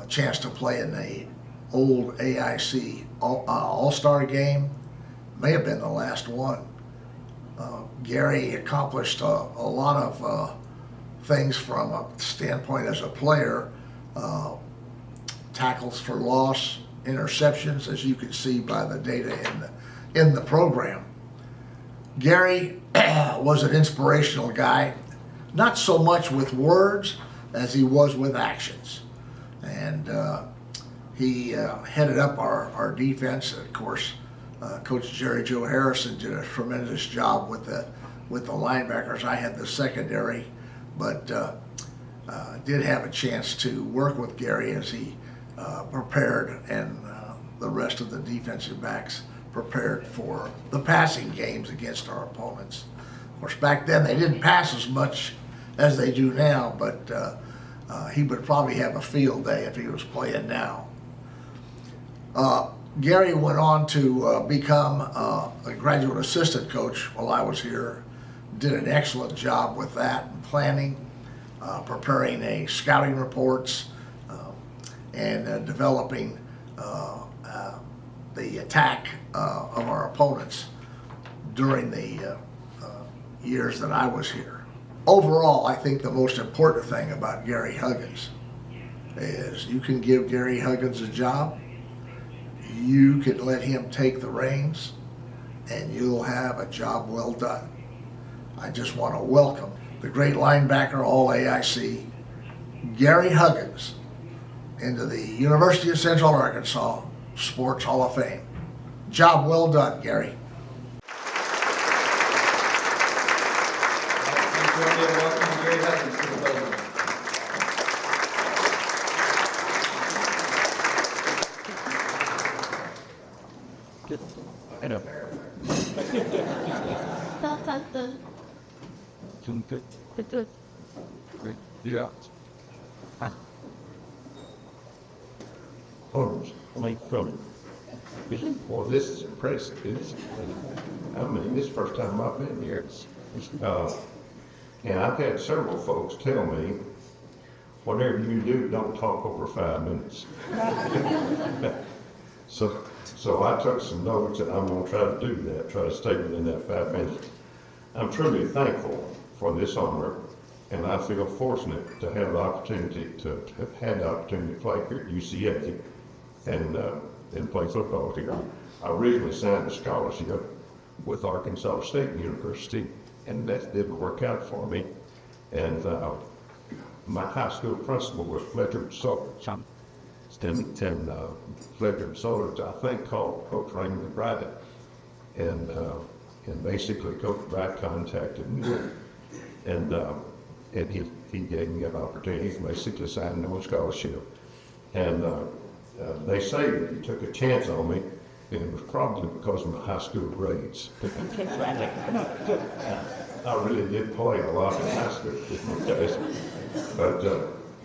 chance to play in the old AIC All-Star game, may have been the last one. Gary accomplished a lot of things from a standpoint as a player, tackles for loss, interceptions, as you can see by the data in the program. Gary was an inspirational guy, not so much with words as he was with actions. And he headed up our defense. Of course, Coach Jerry Joe Harrison did a tremendous job with the linebackers. I had the secondary, but did have a chance to work with Gary as he prepared, and the rest of the defensive backs prepared for the passing games against our opponents. Of course, back then they didn't pass as much as they do now, but he would probably have a field day if he was playing now. Gary went on to become a graduate assistant coach while I was here. Did an excellent job with that and planning, preparing scouting reports, and developing the attack of our opponents during the years that I was here. Overall, I think the most important thing about Gary Huggins is you can give Gary Huggins a job, you can let him take the reins, and you'll have a job well done. I just want to welcome the great linebacker, all AIC, Gary Huggins, into the University of Central Arkansas Sports Hall of Fame. Job well done, Gary. Please join me in welcoming Gary Huggins to the podium. I know. Good. Yeah. Well, this is impressive. I mean, this is the first time I've been here. And I've had several folks tell me, whatever you do, don't talk over 5 minutes. So I took some notes, and I'm going to try to do that, try to stay within that 5 minutes. I'm truly thankful for this honor, and I feel fortunate to have the opportunity to have had the opportunity to play here at UCA and play football here. I originally signed a scholarship with Arkansas State University, and that didn't work out for me. And my high school principal was Fletcher Sollers. And Fletcher Sollers, I think, called Coach Raymond Bryant, and basically Coach Bryant contacted me, and he gave me an opportunity to basically sign on scholarship. And they say that he took a chance on me, and it was probably because of my high school grades. I really did play a lot in high school, but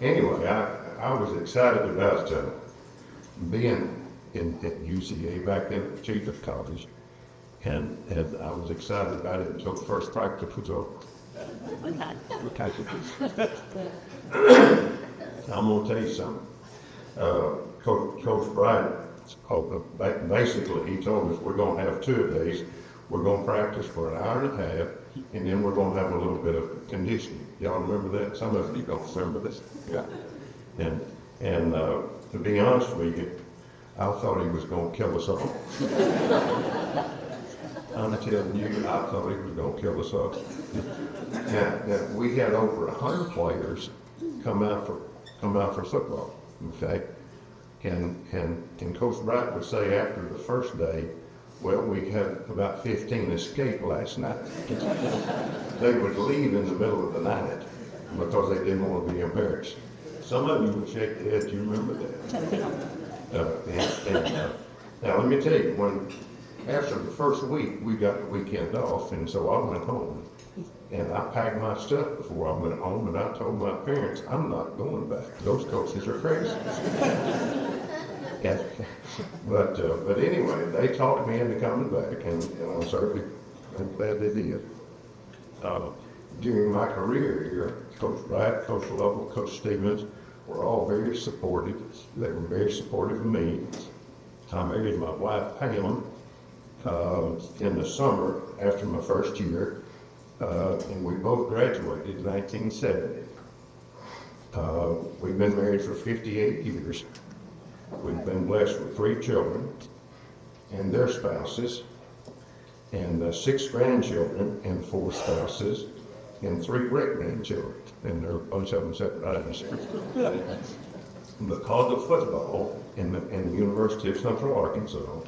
anyway, I was excited about being at UCA back then at Chief College, and I was excited about it until the first practice was over. I'm going to tell you something. Coach Bryant, basically, he told us we're going to have 2 days. We're going to practice for an hour and a half, and then we're going to have a little bit of conditioning. Y'all remember that? Some of you don't remember this. Yeah. And to be honest with you, I thought he was going to kill us all. I'm telling you, I thought he was going to kill us all. Now, we had over 100 players come out for football. In fact, and Coach Bright would say after the first day, well, we had about 15 escape last night. They would leave in the middle of the night because they didn't want to be embarrassed. Some of you would shake your head, you remember that. Now let me tell you, after the first week, we got the weekend off, and so I went home. And I packed my stuff before I went home, and I told my parents, I'm not going back. Those coaches are crazy. But anyway, they talked me into coming back, and I'm certainly glad they did. During my career here, Coach Wright, Coach Lovell, Coach Stevens were all very supportive. They were very supportive of me. I married my wife, Pam, in the summer after my first year, and we both graduated in 1970. We've been married for 58 years. We've been blessed with 3 children and their spouses, and 6 grandchildren and 4 spouses, and 3 great-grandchildren, and there are a bunch of them sitting right in the Because of football in the University of Central Arkansas,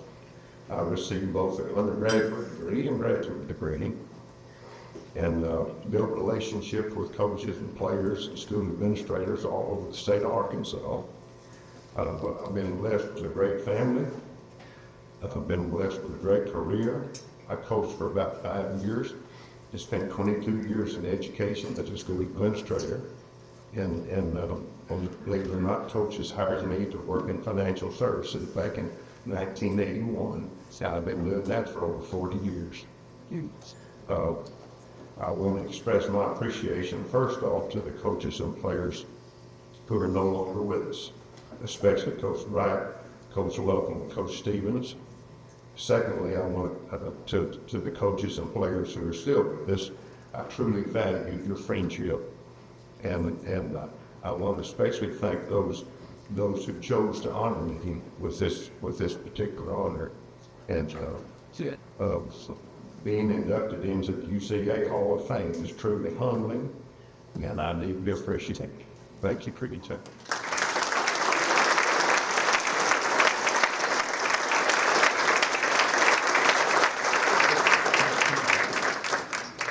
I received both an undergraduate degree and graduate degree, and built relationships with coaches and players and student administrators all over the state of Arkansas. I've been blessed with a great family. I've been blessed with a great career. I coached for about 5 years. I spent 22 years in education as a school administrator. And believe it or not, coaches hired me to work in financial services back in 1981. So I've been doing that for over 40 years. I want to express my appreciation first off to the coaches and players who are no longer with us. especially Coach Wright, Coach Welcome, and Coach Stevens. Secondly, I want to the coaches and players who are still with us, I truly value your friendship, and I want to especially thank those who chose to honor me with this particular honor, and so being inducted into the UCA Hall of Fame is truly humbling, and I deeply appreciate it. Thank you for your time.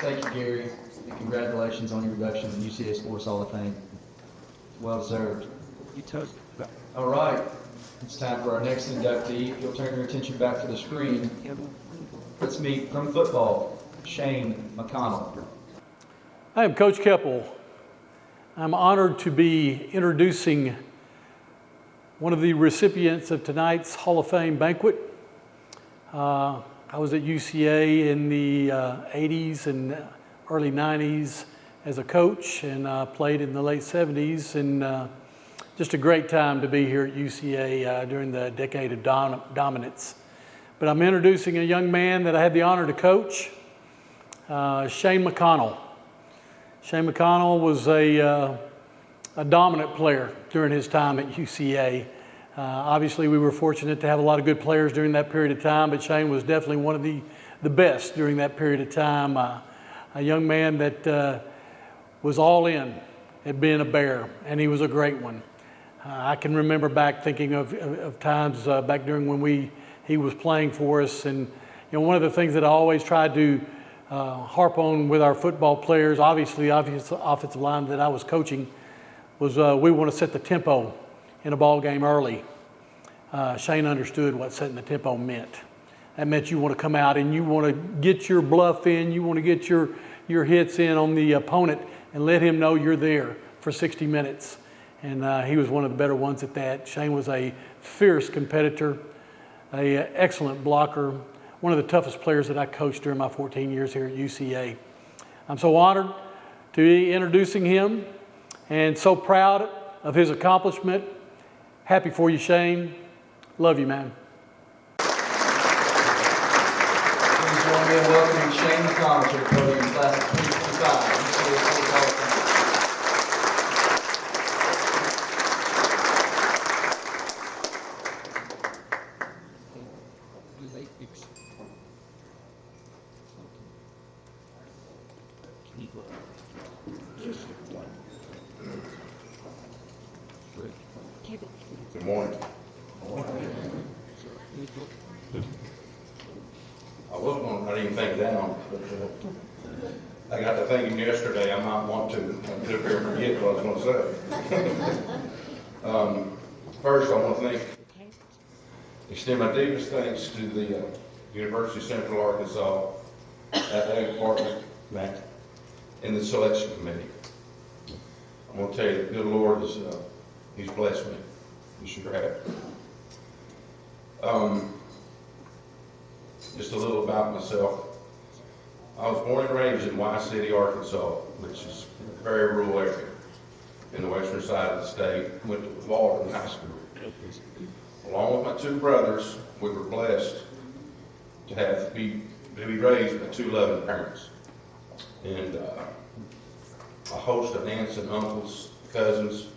Thank you, Gary, and congratulations on your induction to the UCA Sports Hall of Fame. Well deserved. You told All right, it's time for our next inductee. If you'll turn your attention back to the screen, let's meet from football, Shane McConnell. I am Coach Keppel. I'm honored to be introducing one of the recipients of tonight's Hall of Fame banquet. I was at UCA in the 80s and early 90s as a coach, and played in the late 70s, and just a great time to be here at UCA during the decade of dominance. But I'm introducing a young man that I had the honor to coach, Shane McConnell. Shane McConnell was a dominant player during his time at UCA. Obviously, we were fortunate to have a lot of good players during that period of time, but Shane was definitely one of the best during that period of time. A young man that was all in at being a Bear, and he was a great one. I can remember back thinking of times back during when he was playing for us, and one of the things that I always tried to harp on with our football players, obviously offensive line that I was coaching, was we want to set the tempo in a ball game early. Shane understood what setting the tempo meant. That meant you want to come out and you want to get your bluff in, you want to get your hits in on the opponent and let him know you're there for 60 minutes. And he was one of the better ones at that. Shane was a fierce competitor, an excellent blocker, one of the toughest players that I coached during my 14 years here at UCA. I'm so honored to be introducing him and so proud of his accomplishment. Happy for you, Shane. Love you, man. Please join me in welcoming Shane McConnell to the podium, class of 2025, UCA Sports Hall of Fame. Good morning. I was going to write anything down, but I got to thinking yesterday I might want to get up here and forget what I was going to say. First, I want to extend my deepest thanks to the University of Central Arkansas Athletic Department and the selection committee. I'm going to tell you, the good Lord He's blessed me. You sure have. Just a little about myself. I was born and raised in Y City, Arkansas, which is a very rural area in the western side of the state. Went to Walden High School. Along with my two brothers, we were blessed to be raised by two loving parents. And a host of aunts and uncles, cousins,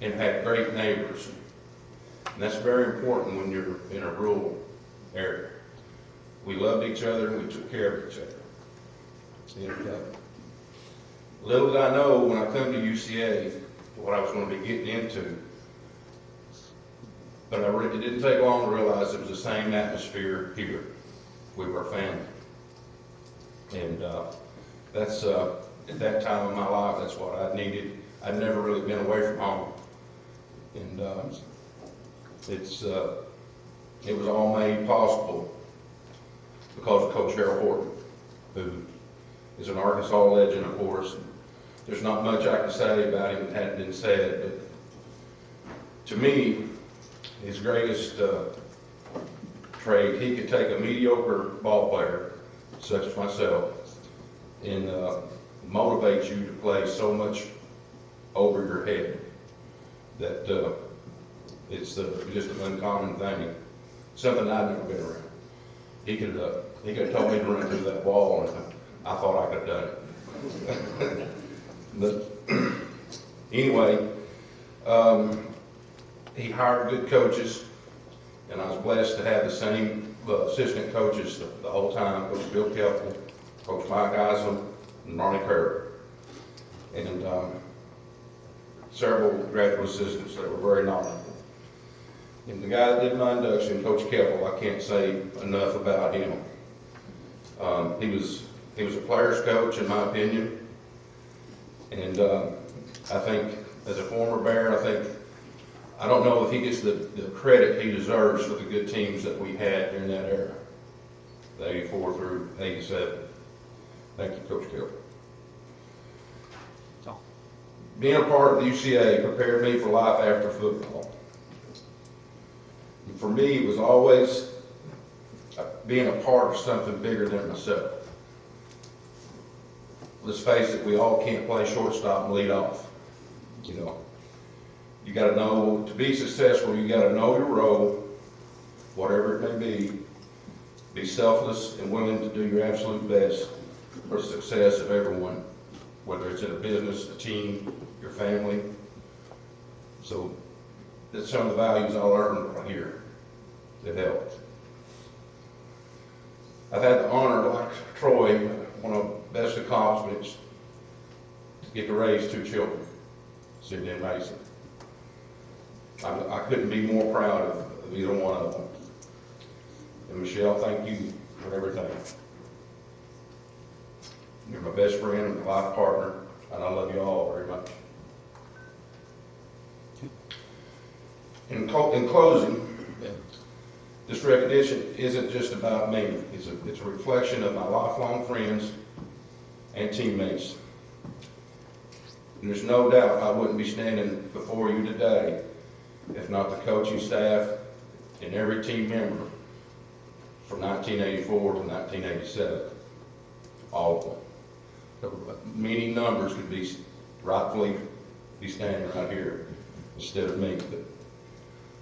and had great neighbors. And that's very important when you're in a rural area. We loved each other and we took care of each other. And little did I know when I come to UCA what I was going to be getting into, but it didn't take long to realize it was the same atmosphere here. We were family. And that's at that time of my life, that's what I needed. I'd never really been away from home. And it was all made possible because of Coach Harold Horton, who is an Arkansas legend, of course. There's not much I can say about him that hadn't been said, but to me, his greatest trait, he could take a mediocre ball player, such as myself, and motivate you to play so much over your head that It's just an uncommon thing, something I've never been around. He could have told me to run through that wall, and I thought I could have done it. But anyway, he hired good coaches, and I was blessed to have the same assistant coaches the whole time, Coach Bill Kelton, Coach Mike Isom, and Marnie Kerr, and several graduate assistants that were very knowledgeable. And the guy that did my induction, Coach Keppel, I can't say enough about him. He was a player's coach, in my opinion, and I think as a former Bear, I don't know if he gets the credit he deserves for the good teams that we had during that era, the 84 through 87. Thank you, Coach Keppel. Being a part of the UCA prepared me for life after football. And for me, it was always being a part of something bigger than myself. Let's face it, we all can't play shortstop and lead off. You know, you got to know, to be successful, you got to know your role, whatever it may be selfless and willing to do your absolute best for the success of everyone, whether it's in a business, a team, your family. So that's some of the values I learned right here that helped. I've had the honor, like Troy, one of the best accomplishments, to get to raise 2 children, Sydney and Mason. I couldn't be more proud of either one of them. And Michelle, thank you for everything. You're my best friend and life partner, and I love you all very much. In closing, this recognition isn't just about me. It's a reflection of my lifelong friends and teammates. And there's no doubt I wouldn't be standing before you today if not the coaching staff and every team member from 1984 to 1987, all of them. So many numbers could be rightfully be standing right here instead of me. But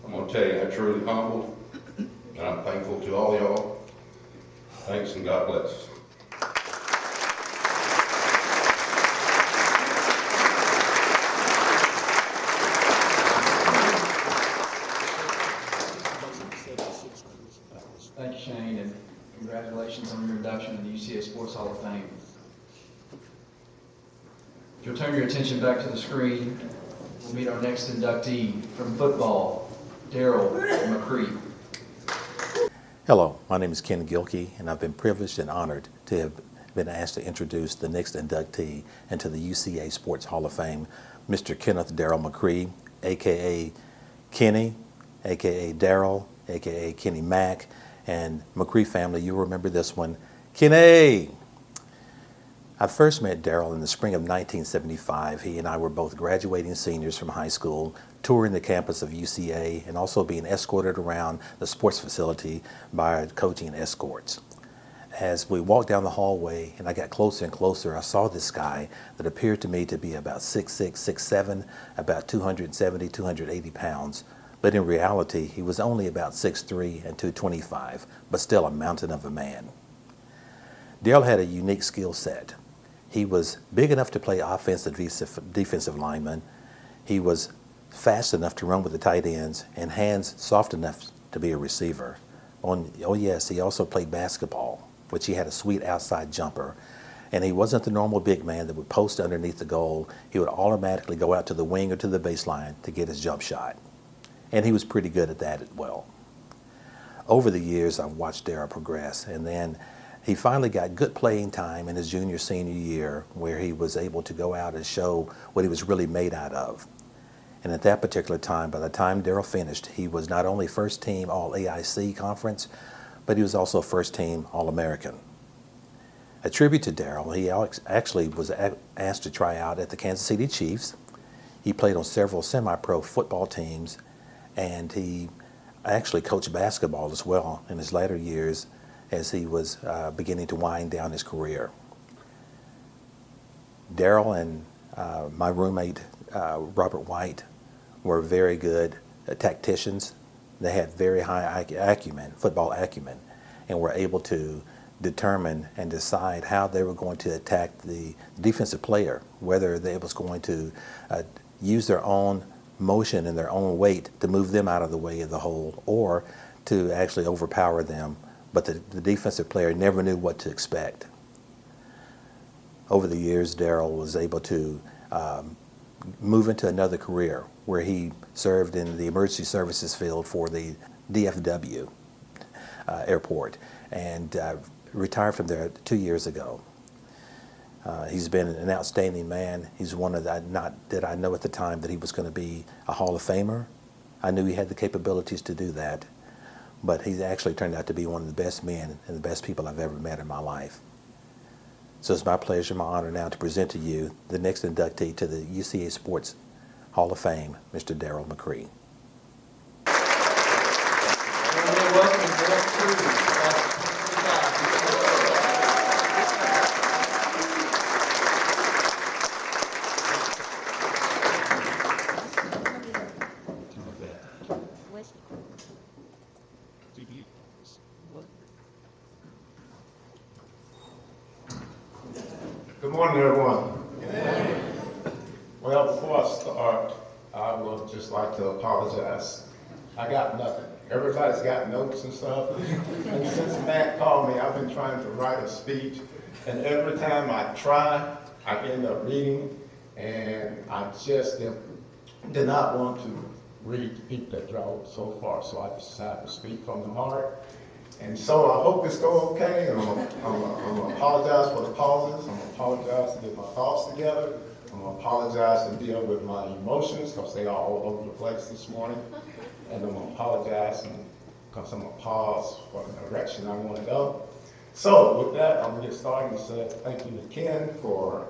I'm going to tell you, I'm truly humbled, and I'm thankful to all y'all. Thanks, and God bless. Thank you, Shane, and congratulations on your induction to the UCA Sports Hall of Fame. If you'll turn your attention back to the screen, we'll meet our next inductee from football, Daryl McCree. Hello, my name is Ken Gilkey, and I've been privileged and honored to have been asked to introduce the next inductee into the UCA Sports Hall of Fame, Mr. Kenneth Daryl McCree, aka Kenny, aka Daryl, aka Kenny Mack, and McCree family, you'll remember this one, Kenny! I first met Daryl in the spring of 1975. He and I were both graduating seniors from high school, touring the campus of UCA, and also being escorted around the sports facility by our coaching escorts. As we walked down the hallway and I got closer and closer, I saw this guy that appeared to me to be about 6'6", 6'7", about 270, 280 pounds. But in reality, he was only about 6'3" and 225, but still a mountain of a man. Daryl had a unique skill set. He was big enough to play offensive, defensive lineman. He was fast enough to run with the tight ends and hands soft enough to be a receiver. Oh yes, he also played basketball, which he had a sweet outside jumper. And he wasn't the normal big man that would post underneath the goal. He would automatically go out to the wing or to the baseline to get his jump shot. And he was pretty good at that as well. Over the years, I've watched Daryl progress, and then he finally got good playing time in his senior year, where he was able to go out and show what he was really made out of. And at that particular time, by the time Daryl finished, he was not only first team All-AIC conference, but he was also first team All-American. A tribute to Daryl, he actually was asked to try out at the Kansas City Chiefs. He played on several semi-pro football teams, and he actually coached basketball as well in his latter years as he was beginning to wind down his career. Daryl and my roommate, Robert White, were very good tacticians. They had very high acumen, football acumen, and were able to determine and decide how they were going to attack the defensive player, whether they was going to use their own motion and their own weight to move them out of the way of the hole, or to actually overpower them. But the defensive player never knew what to expect. Over the years, Darryl was able to move into another career where he served in the emergency services field for the DFW airport, and retired from there 2 years ago. He's been an outstanding man. He's one of the, not that I know at the time that he was going to be a Hall of Famer. I knew he had the capabilities to do that, but he's actually turned out to be one of the best men and the best people I've ever met in my life. So it's my pleasure, my honor now to present to you the next inductee to the UCA Sports Hall of Fame, Mr. Darryl McCree. Good morning, everyone. Well, before I start, I would just like to apologize. I got nothing. Everybody's got notes and stuff. And since Matt called me, I've been trying to write a speech. And every time I try, I end up reading. And I just did not want to read the people that drawed so far. So I decided to speak from the heart. And so I hope this goes okay. I'm gonna apologize for the pauses. I'm gonna apologize to get my thoughts together. I'm gonna apologize to deal with my emotions because they are all over the place this morning. And I'm gonna apologize because I'm gonna pause for the direction I want to go. So with that, I'm gonna get started and say thank you to Ken for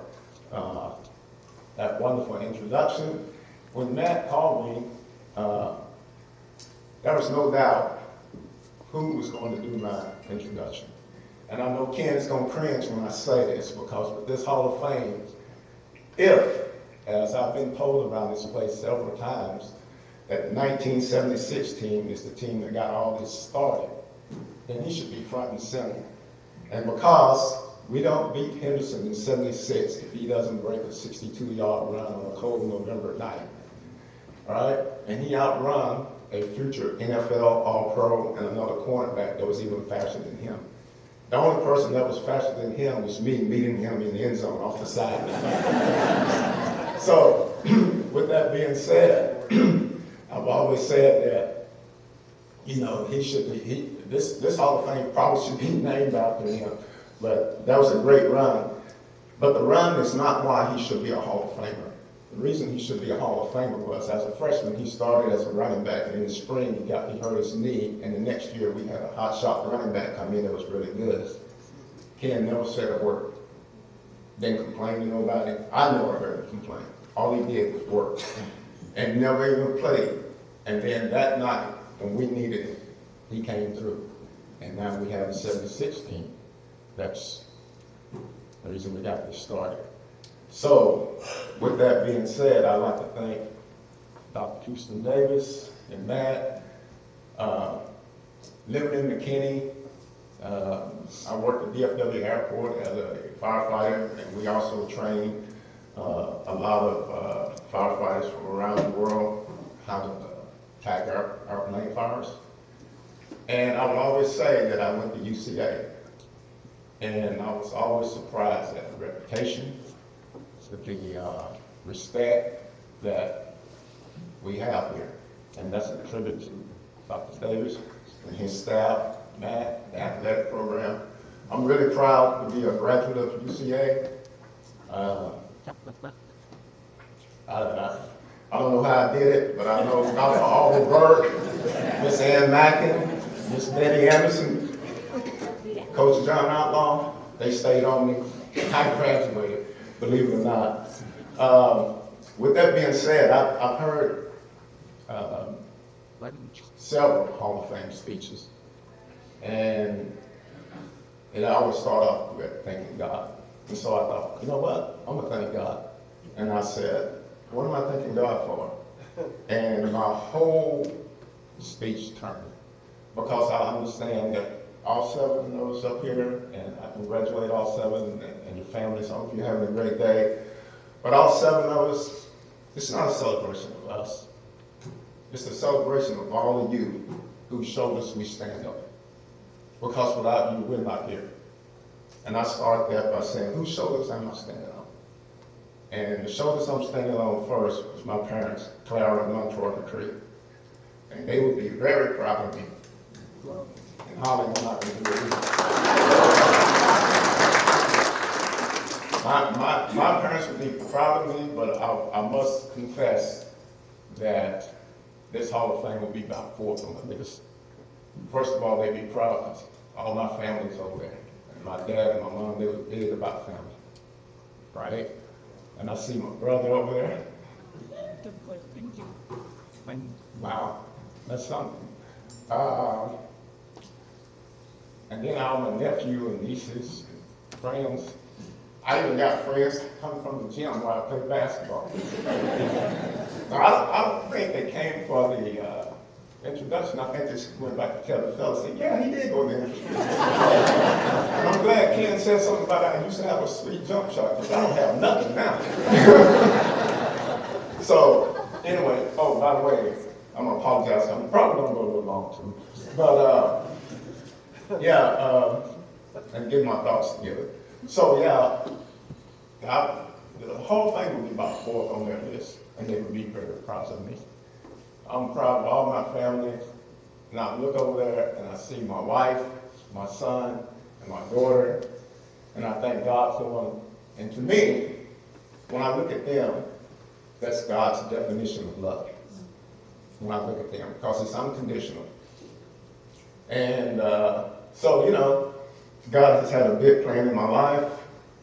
that wonderful introduction. When Matt called me, there was no doubt who was going to do my introduction. And I know Ken's gonna cringe when I say this, because with this Hall of Fame, if, as I've been told around this place several times, that the 1976 team is the team that got all this started, then he should be front and center. And because we don't beat Henderson in 76 if he doesn't break a 62-yard run on a cold November night, all right? And he outrun a future NFL All-Pro and another cornerback that was even faster than him. The only person that was faster than him was me meeting him in the end zone off the side. So, with that being said, I've always said that, you know, he should be, this Hall of Fame probably should be named after him, but that was a great run. But the run is not why he should be a Hall of Famer. The reason he should be a Hall of Famer was, as a freshman, he started as a running back, and in the spring he hurt his knee, and the next year we had a hot shot running back come in that was really good. Ken never said a word. Didn't complain to nobody. I never heard him complain. All he did was work, and never even played. And then that night, when we needed him, he came through. And now we have the 76 team. That's the reason we got this started. So, with that being said, I'd like to thank Dr. Houston Davis and Matt, living in McKinney. I worked at DFW Airport as a firefighter, and we also train a lot of firefighters from around the world how to attack airplane fires. And I would always say that I went to UCA, and I was always surprised at the reputation, the respect that we have here. And that's a tribute to Dr. Davis and his staff, Matt, the athletic program. I'm really proud to be a graduate of UCA. I don't know how I did it, but I know Dr. Alvin Burke, Miss Ann Mackin, Miss Betty Anderson, Coach John Outlaw, they stayed on me. I graduated, believe it or not. With that being said, I've heard several Hall of Fame speeches, and it always start off with thanking God. And so I thought, you know what, I'm gonna thank God. And I said, what am I thanking God for? And my whole speech turned, because I understand that all 7 of us up here, and I congratulate all 7 and your families. I hope you're having a great day. But all 7 of us, it's not a celebration of us. It's a celebration of all of you who showed us we stand up. Because without you, we're not here. And I start that by saying, who showed us I'm standing on? And the shoulders I'm standing on first was my parents, Clara and Montoya Creek. And they would be very proud of me. And Holly, I'm not going to do it. My parents would be proud of me, but I must confess that this Hall of Fame would be about 4th on the list. First of all, they'd be proud because all my family's over there. And my dad and my mom, they were big about family, right? And I see my brother over there. Wow, that's something. And then all my nephew and nieces, friends. I even got friends coming from the gym while I play basketball. Now, I don't think they came for the introduction. I think they just went back to tell the fellas, say, yeah, he did go there. And I'm glad Ken said something about I used to have a sweet jump shot, because I don't have nothing now. So, anyway, oh, by the way, I'm going to apologize. I'm probably going to go a little long, too. But, and get my thoughts together. So, the whole thing would be about 4th on their list, and they would be very proud of me. I'm proud of all my family, and I look over there and I see my wife, my son, and my daughter, and I thank God for them. And to me, when I look at them, that's God's definition of love. When I look at them, because it's unconditional. And so, God has had a big plan in my life.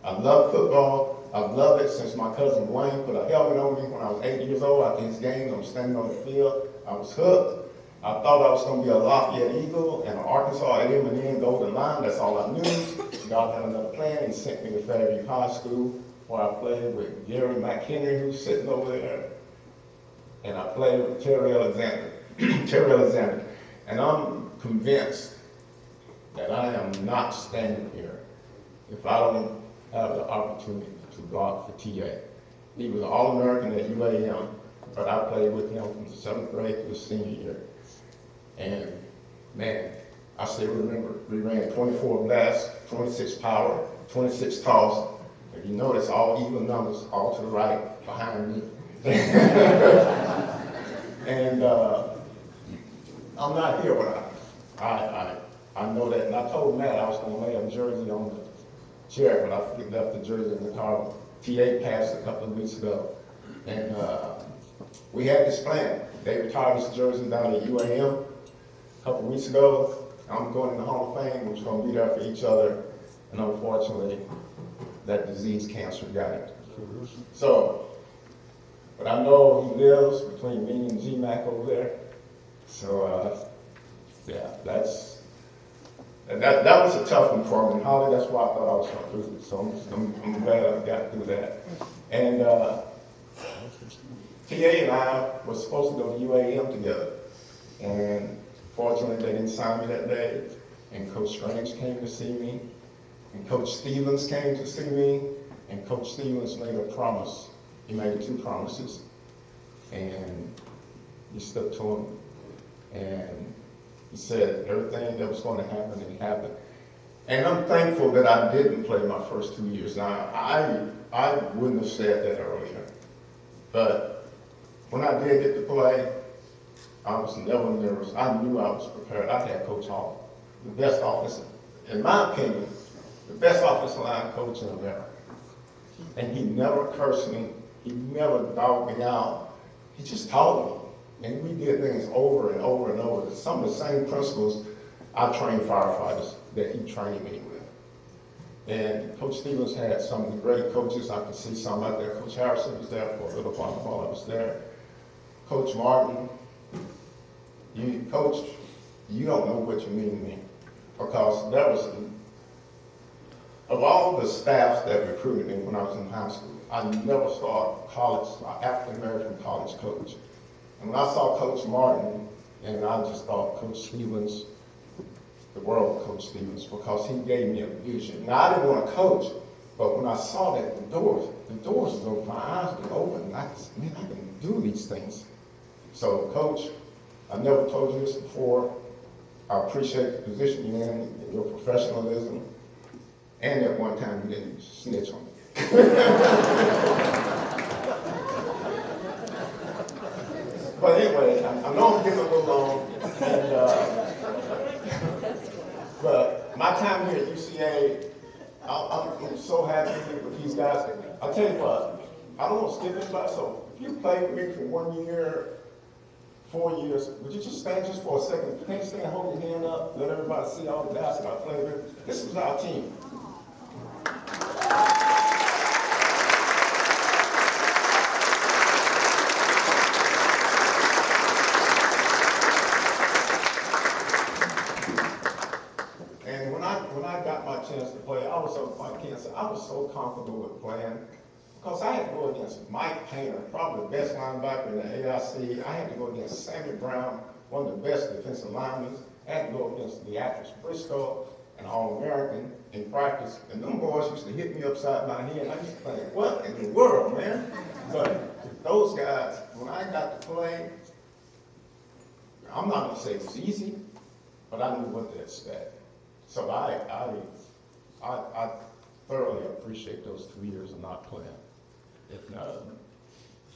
I love football. I've loved it since my cousin Wayne put a helmet on me when I was 8 years old. After his game, I'm standing on the field. I was hooked. I thought I was going to be a Lafayette Eagle and an Arkansas A&M Golden Lion. That's all I knew. God had another plan. He sent me to Fairview High School, where I played with Gary McHenry, who's sitting over there. And I played with Terry Alexander. And I'm convinced that I am not standing here if I don't have the opportunity to block for TA. He was an All-American at UAM, but I played with him from the 7th grade to the senior year. And man, I still remember we ran 24 blasts, 26 power, 26 toss. If you notice, all even numbers, all to the right behind me. And I'm not here without I know that, and I told Matt I was going to lay a jersey on the chair, but I left the jersey in the car. TA passed a couple of weeks ago, and we had this plan. They retired this jersey down at UAM a couple of weeks ago. I'm going in the Hall of Fame. We're going to be there for each other, and unfortunately, that disease, cancer, got it. So, but I know he lives between me and GMAC over there. So, that was a tough one for me. And Holly, that's why I thought I was going to lose it. So I'm glad I got through that. And TA and I were supposed to go to UAM together. And fortunately, they didn't sign me that day. And Coach Strange came to see me. And Coach Stevens came to see me. And Coach Stevens made a promise. He made 2 promises. And he stuck to them. And he said everything that was going to happen, and it happened. And I'm thankful that I didn't play my first 2 years. Now, I wouldn't have said that earlier. But when I did get to play, I was never nervous. I knew I was prepared. I had Coach Hall, the best offensive, in my opinion, the best offensive line coach in America. And he never cursed me. He never dogged me out. He just taught me. And we did things over and over and over. Some of the same principles I trained firefighters that he trained me with. And Coach Stevens had some of the great coaches. I can see some out there. Coach Harrison was there for a little while I was there. Coach Martin, Coach, you don't know what you mean to me. Because there was, of all the staffs that recruited me when I was in high school, I never saw an African-American college coach And when I saw Coach Martin, and I just thought Coach Stevens, the world of Coach Stevens, because he gave me a vision. Now, I didn't want to coach, but when I saw that the doors was open, my eyes were open, and I can do these things. So, Coach, I never told you this before. I appreciate the position you're in and your professionalism, and that one time you didn't snitch on me. But anyway, I know I'm getting a little long, and, but my time here at UCA, I'm so happy with these guys. I'll tell you what, I don't want to skip anybody, so if you play with me for 1 year, 4 years, would you just stand just for a second? If you can't stand, hold your hand up, let everybody see all the guys that I play with. This is our team. And when I got my chance to play, I was so comfortable with playing because I had to go against Mike Painter, probably the best linebacker in the AIC. I had to go against Sammy Brown, one of the best defensive linemen. I had to go against Beatrice Briscoe, an All-American in practice. And them boys used to hit me upside my head. I used to think, what in the world, man? But those guys, when I got to play, I'm not gonna say it was easy, but I knew what to expect. So I thoroughly appreciate those 2 years of not playing.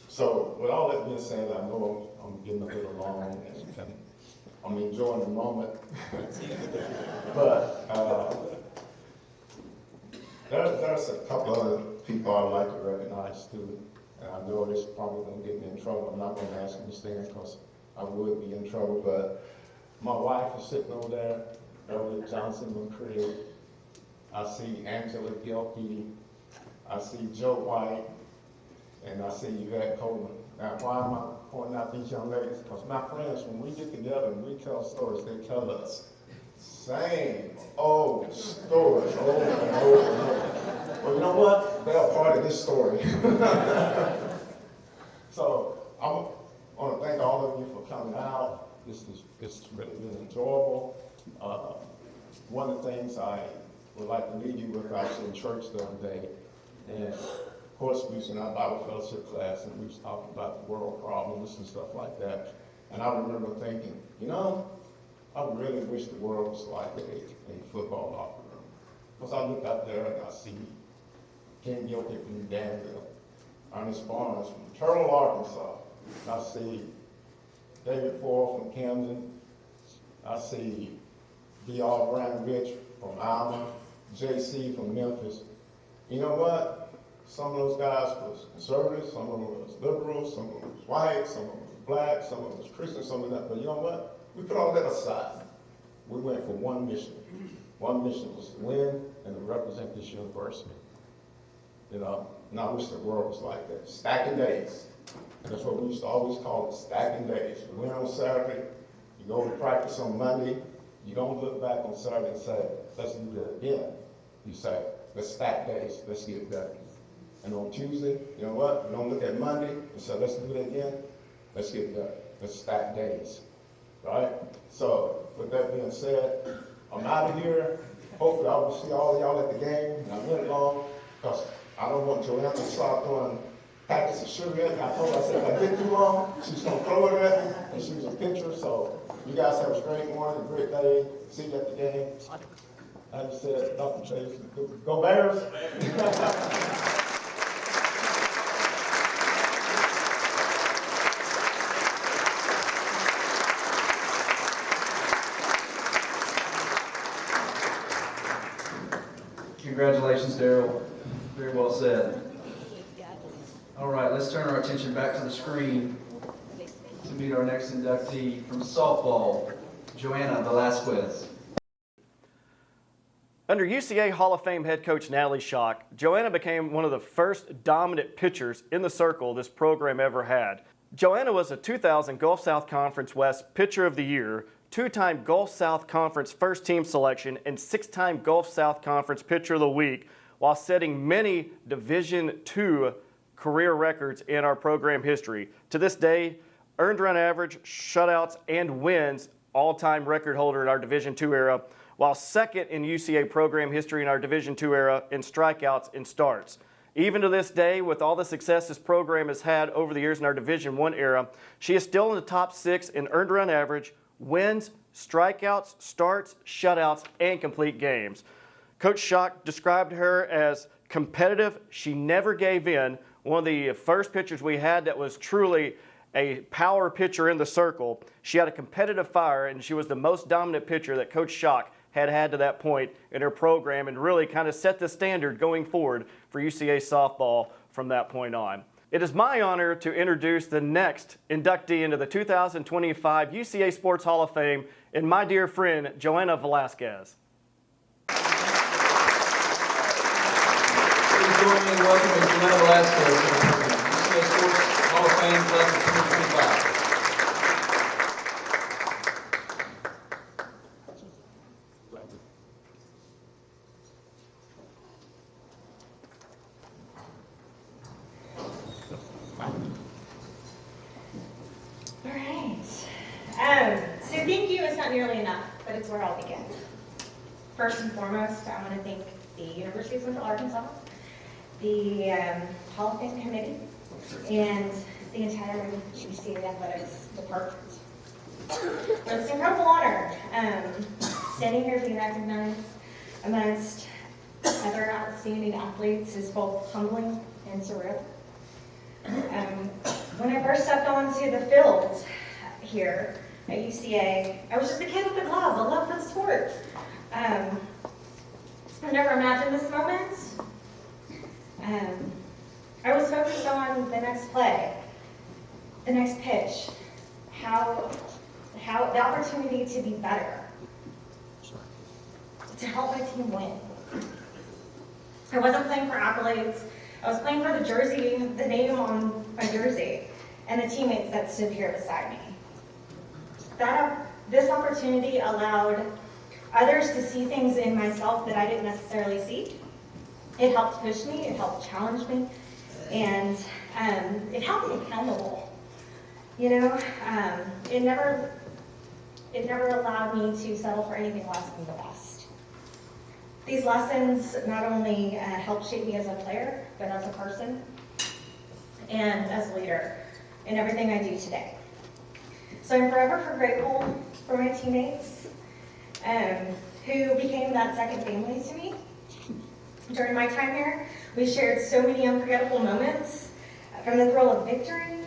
So with all that being said, I know I'm getting a little long and I'm enjoying the moment. But there's a couple other people I'd like to recognize too. And I know this probably gonna get me in trouble. I'm not gonna ask them to stand because I would be in trouble, but my wife is sitting over there, Beverly Johnson McCray. I see Angela Gilkey, I see Joe White, and I see Yvette Coleman. Now, why am I pointing out these young ladies? Because my friends, when we get together and we tell stories, they tell us same old stories over and over and over. Well, you know what? They're a part of this story. So I want to thank all of you for coming out. It's really been enjoyable. One of the things I would like to leave you with, I was in church the other day, and of course we was in our Bible fellowship class and we was talking about the world problems and stuff like that. And I remember thinking, you know, I really wish the world was like a football locker room. Because I look out there and I see Ken Gilkey from Danville, Ernest Barnes from Turtle, Arkansas. And I see David Ford from Camden. I see D.R. Brown Rich from Alma, J.C. from Memphis. You know what? Some of those guys was conservative, some of them was liberal, some of them was white, some of them was black, some of them was Christian, some of that. But you know what? We put all that aside. We went for one mission. One mission was to win and to represent this university. You know, and I wish the world was like that. Stacking days. And that's what we used to always call it, stacking days. You win on Saturday, you go to practice on Monday, you don't look back on Saturday and say, let's do that again. You say, let's stack days, let's get better. And on Tuesday, you know what? You don't look at Monday and say, let's do it again, let's get better. Let's stack days, right? So with that being said, I'm out of here. Hopefully I will see all of y'all at the game. And I went long because I don't want Joanna to start throwing packets of sugar at me. I told her, I said, if I get too long, she's going to throw it at me, and she was a pitcher. So you guys have a great morning, a great day. See you at the game. I just said, Dr. Chase, go Bears. Congratulations, Daryl. Very well said. All right, let's turn our attention back to the screen to meet our next inductee from softball, Joanna Velasquez. Under UCA Hall of Fame head coach Natalie Schock, Joanna became one of the first dominant pitchers in the circle this program ever had. Joanna was a 2000 Gulf South Conference West Pitcher of the Year, two-time Gulf South Conference First Team Selection, and six-time Gulf South Conference Pitcher of the Week, while setting many Division II career records in our program history. To this day, earned run average, shutouts, and wins, all-time record holder in our Division II era, while second in UCA program history in our Division II era in strikeouts and starts. Even to this day, with all the success this program has had over the years in our Division I era, she is still in the top 6 in earned run average, wins, strikeouts, starts, shutouts, and complete games. Coach Schock described her as competitive. She never gave in. One of the first pitchers we had that was truly a power pitcher in the circle. She had a competitive fire, and she was the most dominant pitcher that Coach Schock had to that point in her program, and really kind of set the standard going forward for UCA softball from that point on. It is my honor to introduce the next inductee into the 2025 UCA Sports Hall of Fame, and my dear friend, Joanna Velasquez. Please join me in welcoming Joanna Velasquez to the program. UCA Sports Hall of Fame class of 2025. All right. So thank you is not nearly enough, but it's where I'll begin. First and foremost, I want to thank the University of Central Arkansas, the Hall of Fame Committee, and the entire UCA Athletics Department for this incredible honor. Standing here being recognized amongst other outstanding athletes is both humbling and surreal. When I first stepped onto the field here at UCA, I was just a kid with a love for the sport. I never imagined this moment. I was focused on the next play, the next pitch, how the opportunity to be better, to help my team win. I wasn't playing for accolades. I was playing for the jersey, the name on my jersey, and the teammates that stood here beside me. This opportunity allowed others to see things in myself that I didn't necessarily see. It helped push me, it helped challenge me, and it helped me accountable. You know, it never allowed me to settle for anything less than the best. These lessons not only helped shape me as a player, but as a person and as a leader in everything I do today. So I'm forever grateful for my teammates who became that second family to me. During my time here, we shared so many unforgettable moments, from the thrill of victory,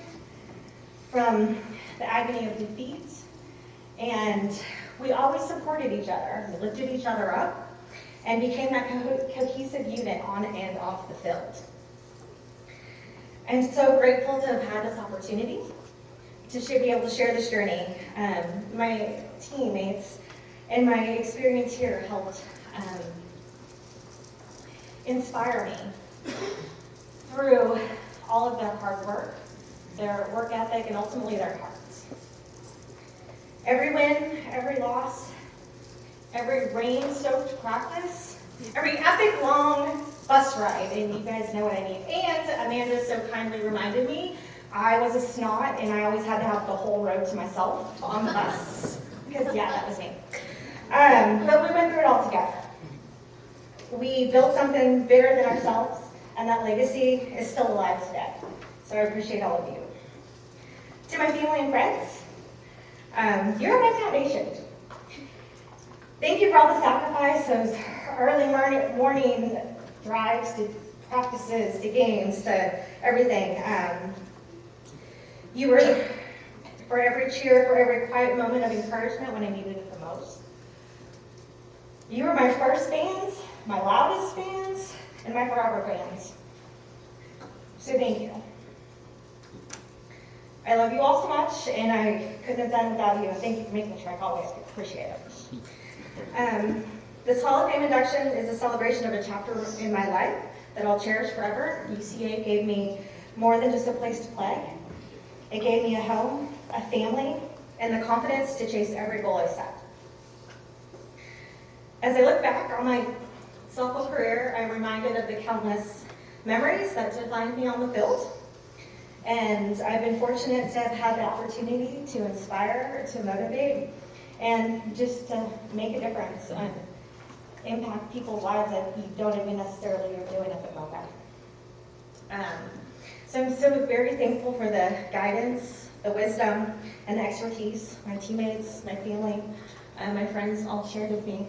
from the agony of defeat, and we always supported each other. We lifted each other up and became that cohesive unit on and off the field. I'm so grateful to have had this opportunity to be able to share this journey. My teammates and my experience here helped inspire me through all of their hard work, their work ethic, and ultimately their hearts. Every win, every loss, every rain-soaked practice, every epic long bus ride, and you guys know what I mean. And Amanda so kindly reminded me, I was a snot and I always had to have the whole road to myself on the bus, because yeah, that was me. But we went through it all together. We built something bigger than ourselves, and that legacy is still alive today. So I appreciate all of you. To my family and friends, you're my foundation. Thank you for all the sacrifice, those early morning drives to practices, to games, to everything. You were for every cheer, for every quiet moment of encouragement when I needed it the most. You were my first fans, my loudest fans, and my forever fans. So thank you. I love you all so much, and I couldn't have done without you. Thank you for making the track always. Appreciate it. This Hall of Fame induction is a celebration of a chapter in my life that I'll cherish forever. UCA gave me more than just a place to play. It gave me a home, a family, and the confidence to chase every goal I set. As I look back on my softball career, I'm reminded of the countless memories that defined me on the field. And I've been fortunate to have had the opportunity to inspire, to motivate, and just to make a difference and impact people's lives that you don't even necessarily are doing at the moment. So I'm so very thankful for the guidance, the wisdom, and the expertise my teammates, my family, my friends all shared with me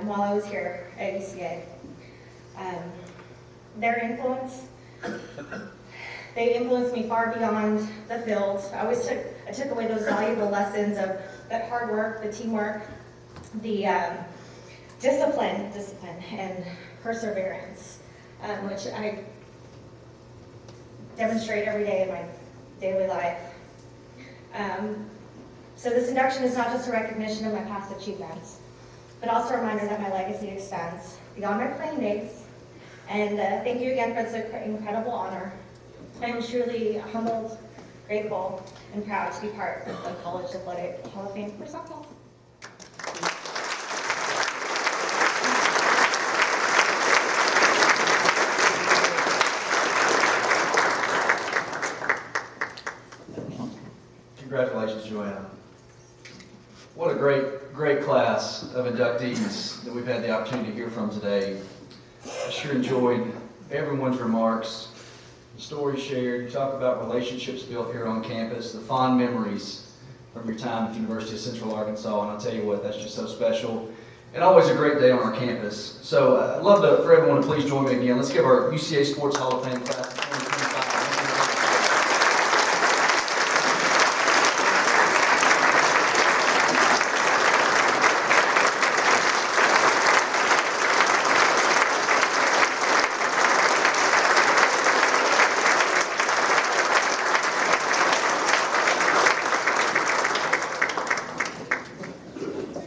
while I was here at UCA. Their influence, they influenced me far beyond the field. I took away those valuable lessons of that hard work, the teamwork, the discipline, and perseverance, which I demonstrate every day in my daily life. So this induction is not just a recognition of my past achievements, but also a reminder that my legacy extends beyond my playing days. And thank you again for this incredible honor. I am truly humbled, grateful, and proud to be part of the College Athletic Hall of Fame for softball. Congratulations, Joanna. What a great class of inductees that we've had the opportunity to hear from today. I sure enjoyed everyone's remarks, the stories shared. You talk about relationships built here on campus, the fond memories from your time at the University of Central Arkansas, and I'll tell you what, that's just so special. And always a great day on our campus. So I'd love for everyone to please join me again. Let's give our UCA Sports Hall of Fame class of 2025.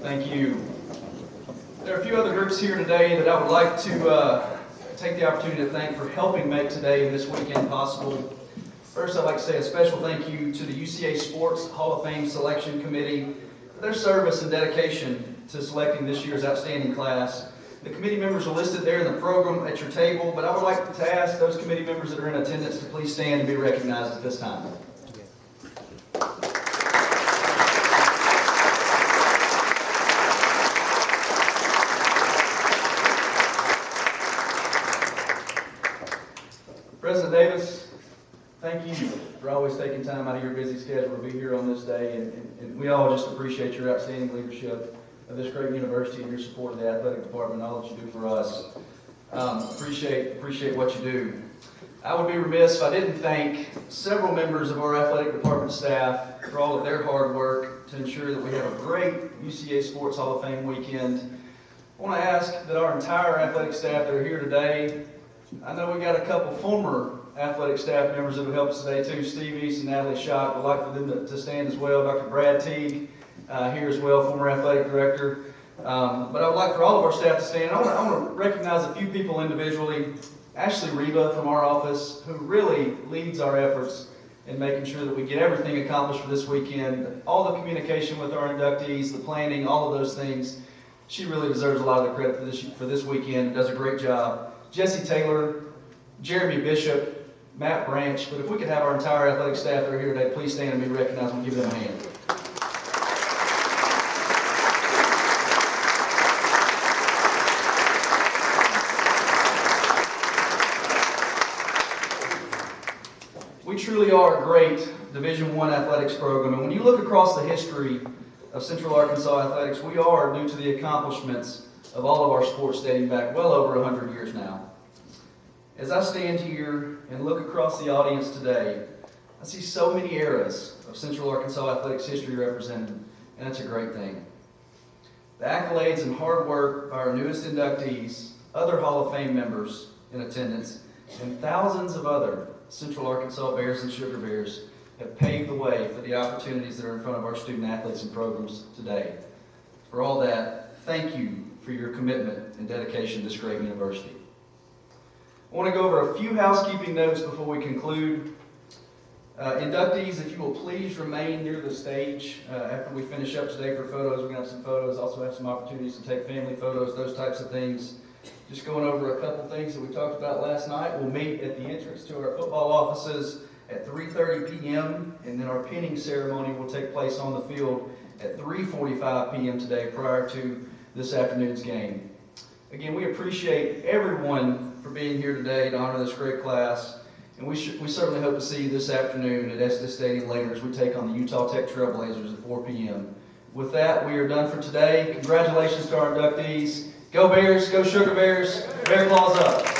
Thank you. There are a few other groups here today that I would like to take the opportunity to thank for helping make today and this weekend possible. First, I'd like to say a special thank you to the UCA Sports Hall of Fame Selection Committee for their service and dedication to selecting this year's outstanding class. The committee members are listed there in the program at your table, but I would like to ask those committee members that are in attendance to please stand and be recognized at this time. President Davis, thank you for always taking time out of your busy schedule to be here on this day, and we all just appreciate your outstanding leadership of this great university and your support of the athletic department and all that you do for us. Appreciate what you do. I would be remiss if I didn't thank several members of our athletic department staff for all of their hard work to ensure that we have a great UCA Sports Hall of Fame weekend. I want to ask that our entire athletic staff that are here today, I know we got a couple former athletic staff members that will help us today too, Steve East and Natalie Schock. I'd like for them to stand as well. Dr. Brad Teague here as well, former athletic director. But I would like for all of our staff to stand. I want to recognize a few people individually. Ashley Reba from our office, who really leads our efforts in making sure that we get everything accomplished for this weekend. All the communication with our inductees, the planning, all of those things. She really deserves a lot of the credit for this weekend. Does a great job. Jesse Taylor, Jeremy Bishop, Matt Branch. But if we could have our entire athletic staff that are here today, please stand and be recognized and give them a hand. We truly are a great Division I athletics program, and when you look across the history of Central Arkansas athletics, we are due to the accomplishments of all of our sports dating back well over 100 years now. As I stand here and look across the audience today, I see so many eras of Central Arkansas athletics history represented, and that's a great thing. The accolades and hard work by our newest inductees, other Hall of Fame members in attendance, and thousands of other Central Arkansas Bears and Sugar Bears have paved the way for the opportunities that are in front of our student athletes and programs today. For all that, thank you for your commitment and dedication to this great university. I want to go over a few housekeeping notes before we conclude. Inductees, if you will please remain near the stage after we finish up today for photos. We're going to have some photos, also have some opportunities to take family photos, those types of things. Just going over a couple things that we talked about last night. We'll meet at the entrance to our football offices at 3:30 p.m., and then our pinning ceremony will take place on the field at 3:45 p.m. today prior to this afternoon's game. Again, we appreciate everyone for being here today to honor this great class, and we certainly hope to see you this afternoon at Estes Stadium later as we take on the Utah Tech Trailblazers at 4 p.m. With that, we are done for today. Congratulations to our inductees. Go Bears, go Sugar Bears, Bear Claws up.